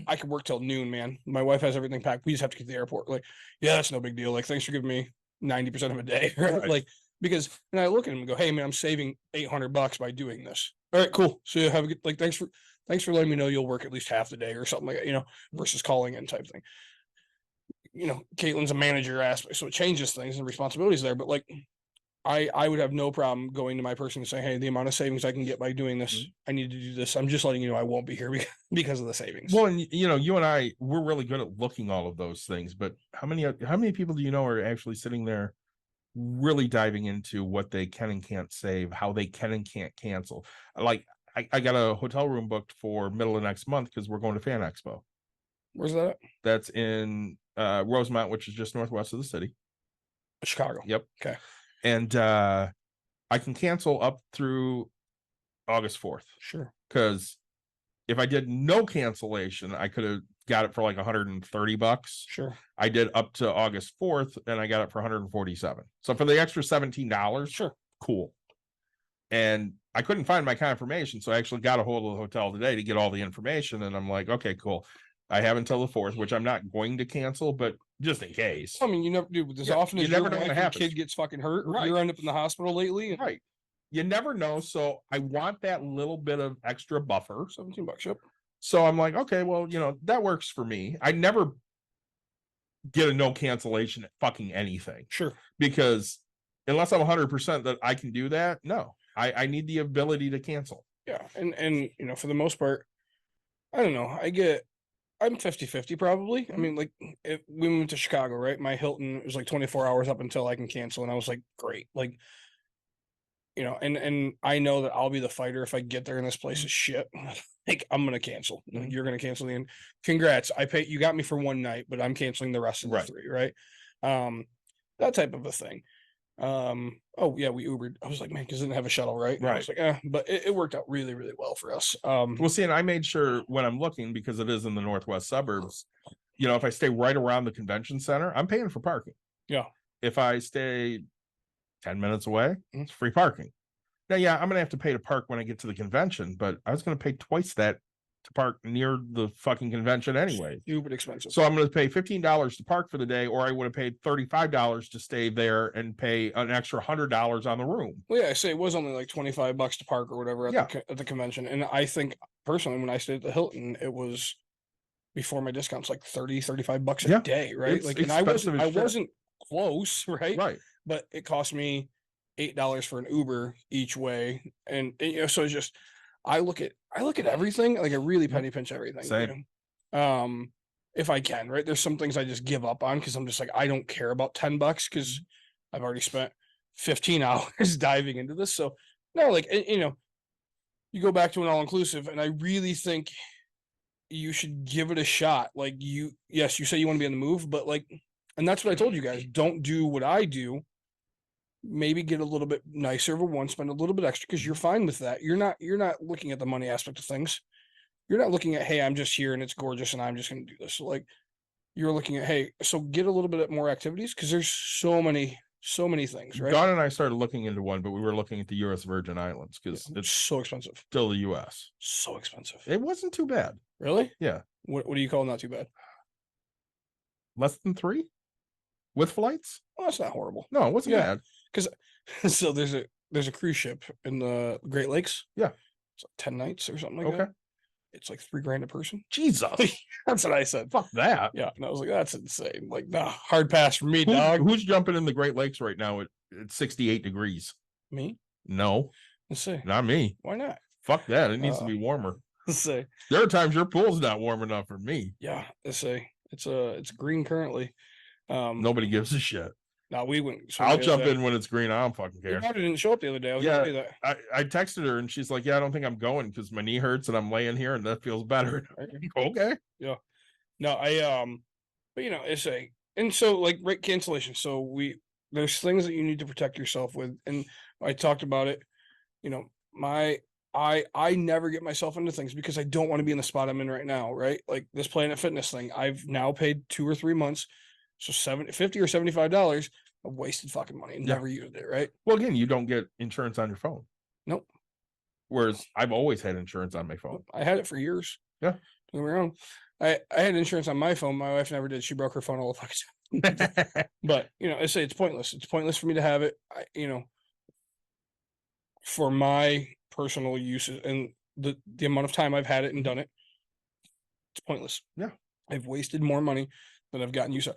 I could work till noon, man. My wife has everything packed. We just have to get to the airport. Like, yeah, that's no big deal. Like, thanks for giving me 90% of a day. Right? Right. Like, because, and I look at him and go, hey, man, I'm saving $800 by doing this. All right, cool. So you have a good, like, thanks for letting me know you'll work at least half the day or something like that, you know, versus calling in type thing. You know, Caitlin's a manager aspect, so it changes things and responsibilities there. But like, I would have no problem going to my person and saying, hey, the amount of savings I can get by doing this, I need to do this. I'm just letting you know I won't be here because of the savings. Well, and you know, you and I, we're really good at looking all of those things. But how many people do you know are actually sitting there really diving into what they can and can't save, how they can and can't cancel? Like, I got a hotel room booked for middle of next month because we're going to Fan Expo. Where's that at? That's in Rosemont, which is just northwest of the city. Chicago. Yep. Okay. And I can cancel up through August 4th. Sure. Because if I did no cancellation, I could have got it for like $130. Sure. I did up to August 4th and I got it for 147. So for the extra $17, Sure. cool. And I couldn't find my confirmation. So I actually got a hold of the hotel today to get all the information. And I'm like, okay, cool. I have until the 4th, which I'm not going to cancel, but just in case. I mean, you never do as Yeah, often you as never your know when wife it and happens. kid gets fucking hurt, or Right. you end up in the hospital lately. And Right. You never know. So I want that little bit of extra buffer. $17. Yep. So I'm like, okay, well, you know, that works for me. I never get a no cancellation at fucking anything Sure. because unless I'm 100% that I can do that, no, I need the ability to cancel. Yeah. And you know, for the most part, I don't know. I'm 50-50 probably. I mean, like if we moved to Chicago, right? My Hilton was like 24 hours up until I can cancel. And I was like, great. Like, you know, and I know that I'll be the fighter if I get there and this place is shit. Like I'm gonna cancel. Like, you're gonna cancel the end. Congrats. You got me for one night, but I'm canceling the rest of the Right. 3, right? That type of a thing. Oh yeah, we Ubered. I was like, man, because it didn't have a shuttle, right? And I was like, but it worked out really, really well for us. Well, see, and I made sure when I'm looking, because it is in the northwest suburbs, you know, if I stay right around the convention center, I'm paying for parking. Yeah. If I stay 10 minutes away, Mhm. it's free parking. Now, yeah, I'm gonna have to pay to park when I get to the convention, but I was gonna pay twice that to park near the fucking convention anyway. Stupid expensive. So I'm going to pay $15 to park for the day, or I would have paid $35 to stay there and pay an extra $100 on the room. Well, yeah, I say it was only like $25 to park or whatever at, Yeah. at the convention. And I think personally, when I stayed at the Hilton, it was before my discounts, like $35 a Yeah. day, right? It's Like, and I expensive as shit. wasn't close, right? Right. But it cost me $8 for an Uber each way. And you know, so it's just, I look at everything, like I really penny pinch everything. you Same. know? If I can, right? There's some things I just give up on because I'm just like, I don't care about $10 because I've already spent 15 hours diving into this. So no, like, you know, you go back to an all-inclusive and I really think you should give it a shot. Like yes, you say you want to be on the move, but like, and that's what I told you guys, don't do what I do maybe get a little bit nicer of a one, spend a little bit extra because you're fine with that. You're not looking at the money aspect of things. You're not looking at, hey, I'm just here and it's gorgeous and I'm just going to do this. So like you're looking at, hey, so get a little bit more activities because there's so many things, right? Dawn and I started looking into one, but we were looking at the U.S. Virgin Islands because It's it's so expensive. still the U.S. So expensive. It wasn't too bad. Really? Yeah. What do you call not too bad? Less than 3 with flights. Well, that's not horrible. No, it wasn't Yeah. bad. So there's a cruise ship in the Great Lakes. Yeah. It's like 10 nights or something like Okay. that. It's like $3,000 a person. Jesus. That's what I said. Fuck that. Yeah. And I was like, that's insane. Like, nah, hard pass for me, dog. Who's jumping in the Great Lakes right now at 68 degrees? Me? No, Let's see. not me. Why not? Fuck that. It needs to Uh, be warmer. Let's see. There are times your pool's not warm enough for me. Yeah. Let's see. It's green currently. Nobody gives a shit. Now we went. I'll jump in when it's green. I don't fucking Your care. daughter didn't show up the other day. I was Yeah. gonna do that. I texted her and she's like, yeah, I don't think I'm going because my knee hurts and I'm laying here and that feels better. Okay. No, but it's and so like rate cancellation. So there's things that you need to protect yourself with, and I talked about it. I never get myself into things because I don't want to be in the spot I'm in right now, right? Like this Planet Fitness thing, I've now paid 2 or 3 months, so $50 or $75. I wasted fucking money and Yeah. never used it, right? Well, again, you don't get insurance on your phone. Nope. Whereas I've always had insurance on my phone. I had it for years. Yeah. Don't get me wrong. I had insurance on my phone. My wife never did. She broke her phone all the fucking time. But I say it's pointless. It's pointless for me to have it. For my personal uses and the amount of time I've had it and done it, it's pointless. Yeah. I've wasted more money than I've gotten use of.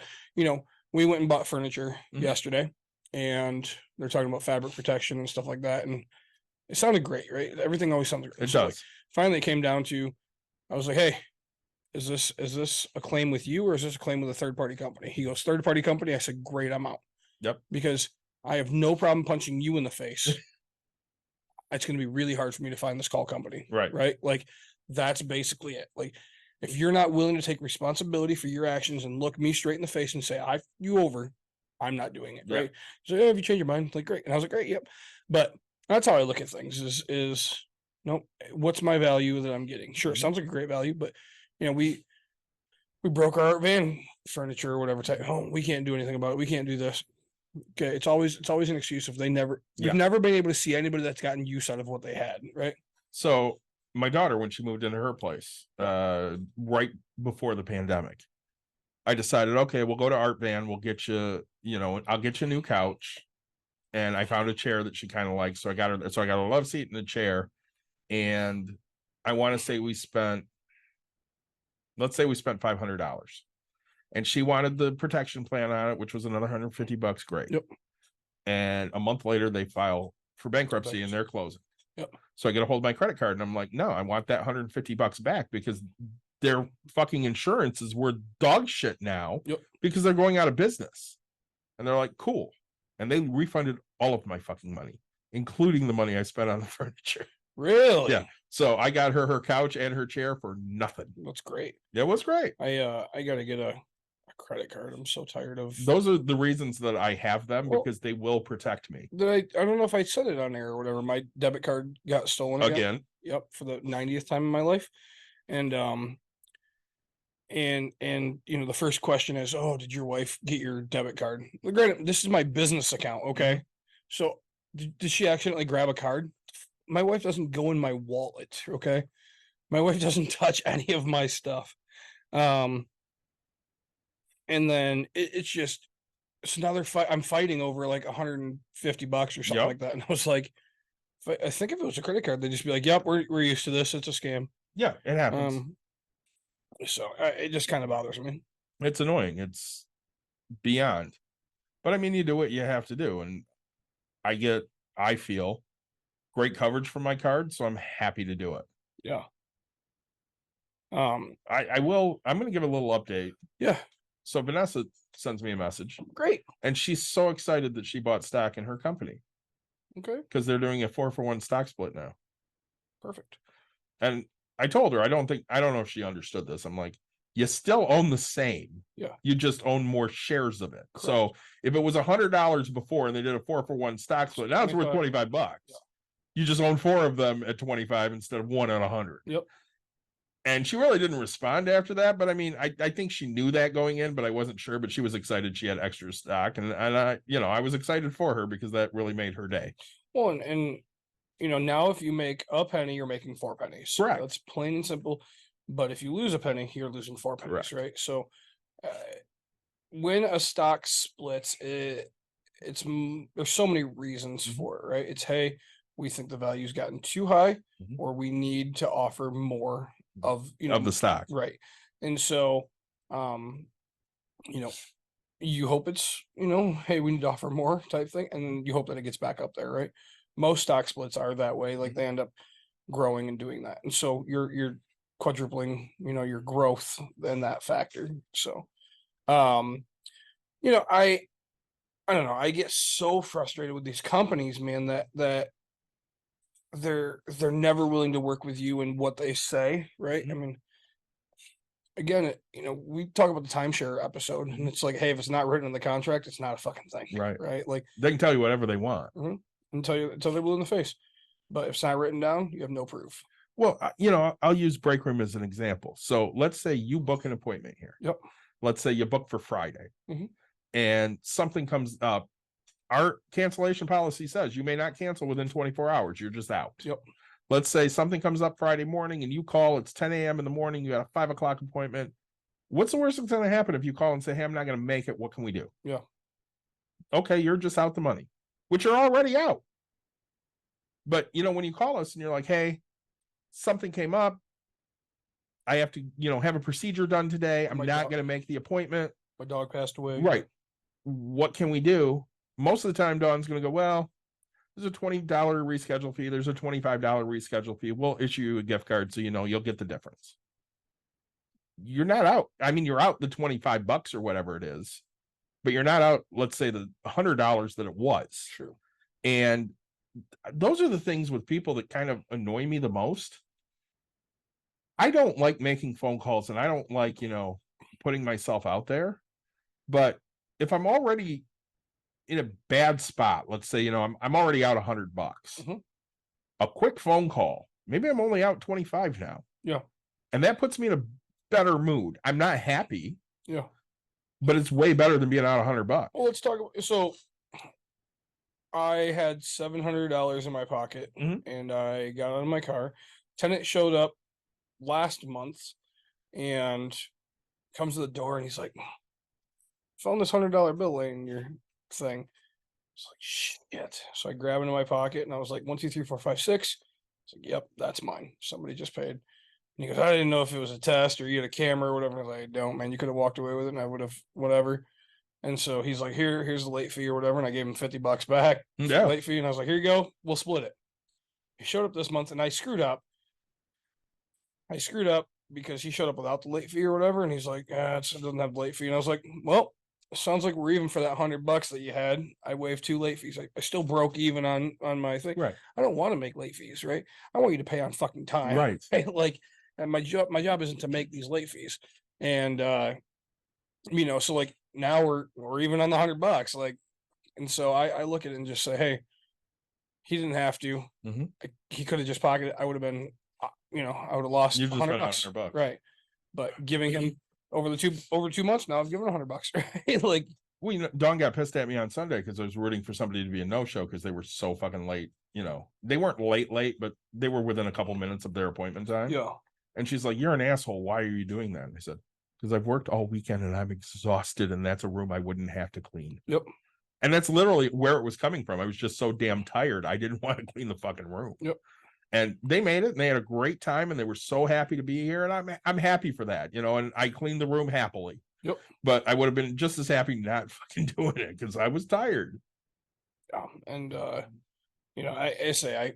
We went and bought furniture Mhm. yesterday, and they're talking about fabric protection and stuff like that, and it sounded great, right? Everything always sounds great. It So, like, does. finally, it came down to, I was like, hey, is this a claim with you or is this a claim with a third party company? He goes, third party company. I said, great, I'm out. Yep. Because I have no problem punching you in the face. It's going to be really hard for me to find this call company. Right. Right. Like that's basically it. Like if you're not willing to take responsibility for your actions and look me straight in the face and say, you over, I'm not doing it. Yeah. Right. So have you changed your mind? Like, great. And I was like, great. Yep. But that's how I look at things is nope. What's my value that I'm getting? Sure. It sounds like a great value, but we broke our art van furniture or whatever type. Oh, we can't do anything about it. We can't do this. Okay. It's always an excuse if Yeah. we've never been able to see anybody that's gotten use out of what they had. Right. So my daughter, when she moved into her place, right before the pandemic, I decided, okay, we'll go to Art Van. We'll get you, I'll get you a new couch. And I found a chair that she kind of liked. So I got a love seat and a chair. And I want to say let's say we spent $500. And she wanted the protection plan on it, which was another $150. Great. Yep. And a month later, they file for bankruptcy and they're closing. Yep. So I get a hold of my credit card and I'm like, no, I want that $150 back because their fucking insurance is worth dog shit now. Yep. Because they're going out of business. And they're like, cool. And they refunded all of my fucking money, including the money I spent on the furniture. Really? Yeah. So I got her couch and her chair for nothing. That's great. It was great. I got to get a credit card. I'm so tired of Those are the reasons that I have them Well- because they will protect me. that. I don't know if I said it on air or whatever. My debit card got stolen Again. Yep, for the 90th time in my life. And the first question is, oh, did your wife get your debit card? Well, granted, this is my business account, okay? So did she accidentally grab a card? My wife doesn't go in my wallet, okay? My wife doesn't touch any of my stuff. And then it's another fight. I'm fighting over like $150 or something Yep. like that. And I was like, I think if it was a credit card, they'd just be like, yep, we're used to this. It's a scam. Yeah, it happens. So it just kind of bothers me. It's annoying. It's beyond. But I mean, you do what you have to do. And I feel great coverage for my card. So I'm happy to do it. Yeah. I'm going to give a little update. Yeah. So Vanessa sends me a message Great. and she's so excited that she bought stock in her company Okay. because they're doing a 4-for-1 stock split now. Perfect. And I told her, I don't know if she understood this. I'm like, you still own the same. Yeah. You just own more shares of it. So if it was $100 before and they did a 4-for-1 stock split, now it's worth 25 bucks. Yeah. You just own 4 of them at 25 instead of 1 at 100. Yep. And she really didn't respond after that. But I mean, I think she knew that going in, but I wasn't sure. But she was excited she had extra stock. And I, I was excited for her because that really made her day. Well, and now if you make a penny, you're making 4 pennies. Correct. That's plain and simple. But if you lose a penny, you're losing 4 pennies, Correct. right? So when a stock splits, there's so many reasons for it, right? It's, hey, we think the value's gotten too high, or we need to offer more of Of the stock. right? And so you hope it's hey, we need to offer more type thing, and you hope that it gets back up there, right? Most stock splits are that way, like they end up growing and doing that, and so you're quadrupling your growth in that factor. So I don't know, I get so frustrated with these companies, man, that they're never willing to work with you and what they say, right? I mean, again, we talk about the timeshare episode, and it's like, hey, if it's not written in the contract, it's not a fucking thing, right? Like, They can tell you whatever they want. until they're blue in the face. But if it's not written down, you have no proof. Well, I'll use break room as an example. So let's say you book an appointment here. Yep. Let's say you book for Friday, Mhm. and something comes up. Our cancellation policy says you may not cancel within 24 hours. You're just out. Yep. Let's say something comes up Friday morning and you call, it's 10 a.m. in the morning, you got a 5 o'clock appointment. What's the worst that's going to happen if you call and say, hey, I'm not going to make it. What can we do? Yeah. Okay, you're just out the money, which you're already out. But, when you call us and you're like, hey, something came up, I have to, have a procedure done today. I'm My not dog- going to make the appointment. My dog passed away. Right. What can we do? Most of the time, Dawn's going to go, well, there's a $20 reschedule fee. There's a $25 reschedule fee. We'll issue you a gift card so you'll get the difference. You're not out. I mean, you're out the 25 bucks or whatever it is, but you're not out, let's say, the $100 that it was. True. And those are the things with people that kind of annoy me the most. I don't like making phone calls, and I don't like, putting myself out there. But if I'm already in a bad spot, let's say, I'm already out $100, Mhm. a quick phone call, maybe I'm only out 25 now. Yeah. And that puts me in a better mood. I'm not happy, Yeah. but it's way better than being out $100. Well, let's talk about, so I had $700 in my pocket, Mhm. and I got out of my car. Tenant showed up last month and comes to the door, and he's like, found this $100 bill laying in your thing. It's like, shit. So I grab it in my pocket, and I was like, 1, 2, 3, 4, 5, 6. It's like, yep, that's mine. Somebody just paid. And he goes, I didn't know if it was a test or you had a camera or whatever. I was like, don't, man, you could have walked away with it and I would have whatever. And so he's like, here's the late fee or whatever. And I gave him $50 back. Yeah. Late fee. And I was like, here you go. We'll split it. He showed up this month, and I screwed up. Because he showed up without the late fee or whatever. And he's like, it doesn't have late fee. And I was like, well, sounds like we're even for that $100 that you had. I waived 2 late fees. I still broke even on my thing. Right. I don't want to make late fees, right? I want you to pay on fucking time. Right. Like, and my job isn't to make these late fees. And so like now we're even on the $100. Like, and so I look at it and just say, hey, he didn't have to. Mhm. He could have just pocketed it. I would have been, I would have lost You just spent $100. $100. Right. But giving him over 2 months now, I've given $100, right? Like, Well, Dawn got pissed at me on Sunday because I was rooting for somebody to be a no-show because they were so fucking late. They weren't late, but they were within a couple minutes of their appointment time. yeah. And she's like, you're an asshole. Why are you doing that? And I said, because I've worked all weekend and I'm exhausted, and that's a room I wouldn't have to clean. Yep. And that's literally where it was coming from. I was just so damn tired. I didn't want to clean the fucking room. Yep. And they made it, and they had a great time, and they were so happy to be here. And I'm happy for that, and I cleaned the room happily. Yep. But I would have been just as happy not fucking doing it because I was tired. And I say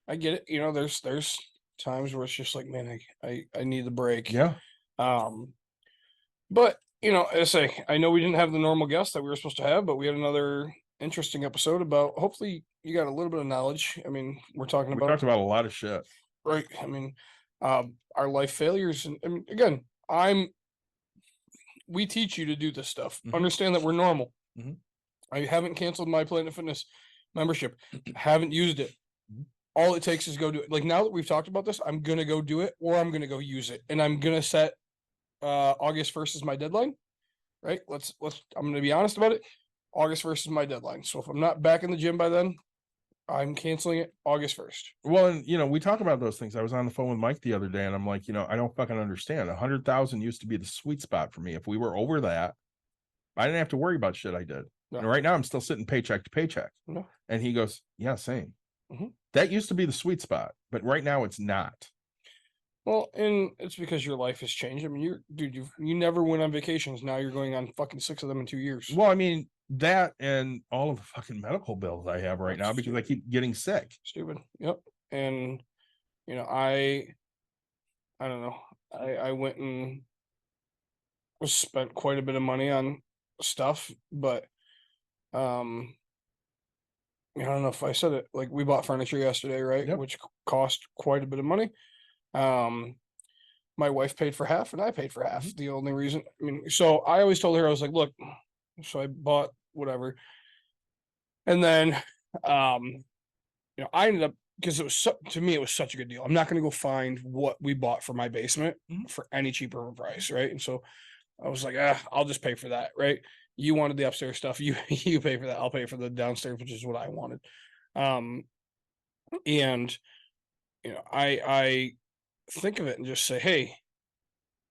I get it. There's times where it's just like, man, I need the break. Yeah. But I say, I know we didn't have the normal guest that we were supposed to have, but we had another interesting episode about, hopefully you got a little bit of knowledge. I mean, we're talking We talked about, about a lot of shit. right. I mean, our life failures. And I mean, again, we teach you to do this stuff. Mhm. Understand that we're normal. Mhm. I haven't canceled my Planet Fitness membership. Haven't used it. Mhm. All it takes is go do it. Like now that we've talked about this, I'm gonna go do it, or I'm gonna go use it, and I'm gonna set August 1st is my deadline. Right? I'm gonna be honest about it. August 1st is my deadline. So if I'm not back in the gym by then, I'm canceling it August 1st. Well, and we talk about those things. I was on the phone with Mike the other day, and I'm like, I don't fucking understand. 100,000 used to be the sweet spot for me. If we were over that, I didn't have to worry about shit I did. No. And right now, I'm still sitting paycheck to paycheck. No. And he goes, "Yeah, same." Mhm. That used to be the sweet spot, but right now it's not. Well, and it's because your life has changed. I mean, you never went on vacations. Now you're going on fucking 6 of them in 2 years. Well, I mean, that and all of the fucking medical bills I have right now because I keep getting sick. Stupid. Yep. And I don't know. I went and spent quite a bit of money on stuff, but I don't know if I said it. Like we bought furniture yesterday, right? Yep. Which cost quite a bit of money. My wife paid for half and I paid for half. The only reason, so I always told her, I was like, look, so I bought whatever. And then, I ended up, because to me, it was such a good deal. I'm not going to go find what we bought for my basement for any cheaper of a price. Right. And so I was like, I'll just pay for that. Right. You wanted the upstairs stuff. You pay for that. I'll pay for the downstairs, which is what I wanted. And, I think of it and just say, hey,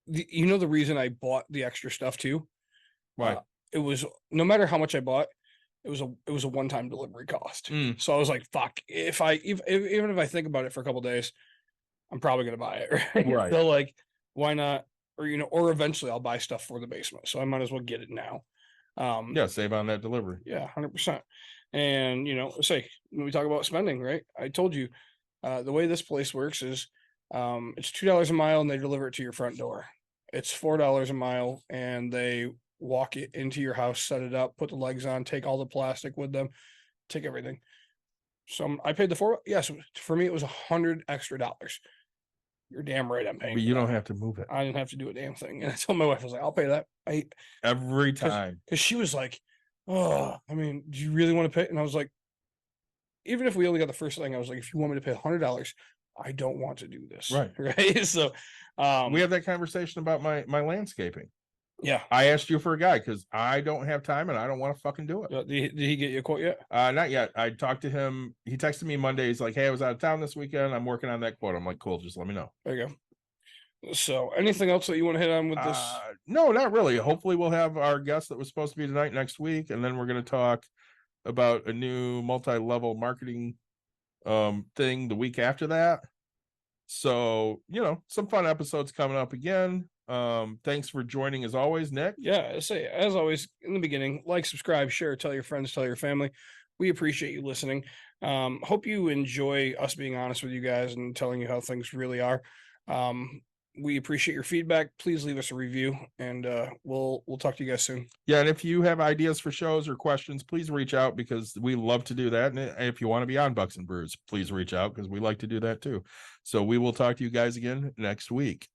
the reason I bought the extra stuff too, Right. It was no matter how much I bought, it was a one-time delivery cost. So I was like, fuck, even if I think about it for a couple of days, I'm probably gonna buy it. Right. So like, why not? Or eventually I'll buy stuff for the basement. So I might as well get it now. Yeah, save on that delivery. Yeah, 100%. And say when we talk about spending, right? I told you the way this place works is it's $2 a mile and they deliver it to your front door. It's $4 a mile and they walk it into your house, set it up, put the legs on, take all the plastic with them, take everything. So I paid the $4. Yes, for me it was $100 extra. You're damn right I'm paying. But you don't have to move it. I didn't have to do a damn thing. And I told my wife, I was like, I'll pay that. Every time. Because she was like, oh, do you really want to pay? And I was like, even if we only got the first thing, I was like, if you want me to pay $100, I don't want to do this. Right. Right. So we had that conversation about my landscaping. Yeah. I asked you for a guy because I don't have time and I don't want to fucking do it. Did he get you a quote yet? Not yet. I talked to him. He texted me Monday. He's like, hey, I was out of town this weekend. I'm working on that quote. I'm like, cool. Just let me know. There you go. So anything else that you want to hit on with this? No, not really. Hopefully we'll have our guest that was supposed to be tonight next week. And then we're going to talk about a new multi-level marketing thing the week after that. So, some fun episodes coming up again. Thanks for joining as always, Nick. Yeah, I say as always in the beginning, like, subscribe, share, tell your friends, tell your family. We appreciate you listening. Hope you enjoy us being honest with you guys and telling you how things really are. We appreciate your feedback. Please leave us a review and we'll talk to you guys soon. Yeah, and if you have ideas for shows or questions, please reach out because we love to do that. And if you want to be on Bucks and Brews, please reach out because we like to do that too. So we will talk to you guys again next week.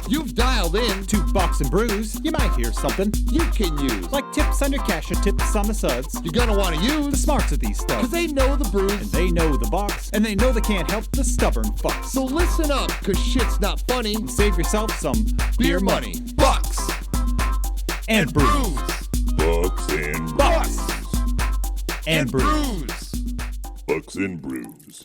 You've dialed in To Bucks and Brews, you might hear something you can use. like tips on your cash or tips on the suds. You're gonna want to The use smarts of these because stuff. they know the And brews. they know the box, and they know they can't help the stubborn fucks. So listen up, cause shit's not funny. Save yourself some Beer money, bucks, and brews. Bucks and Bucks Brews. and brews. brews. Bucks and Brews.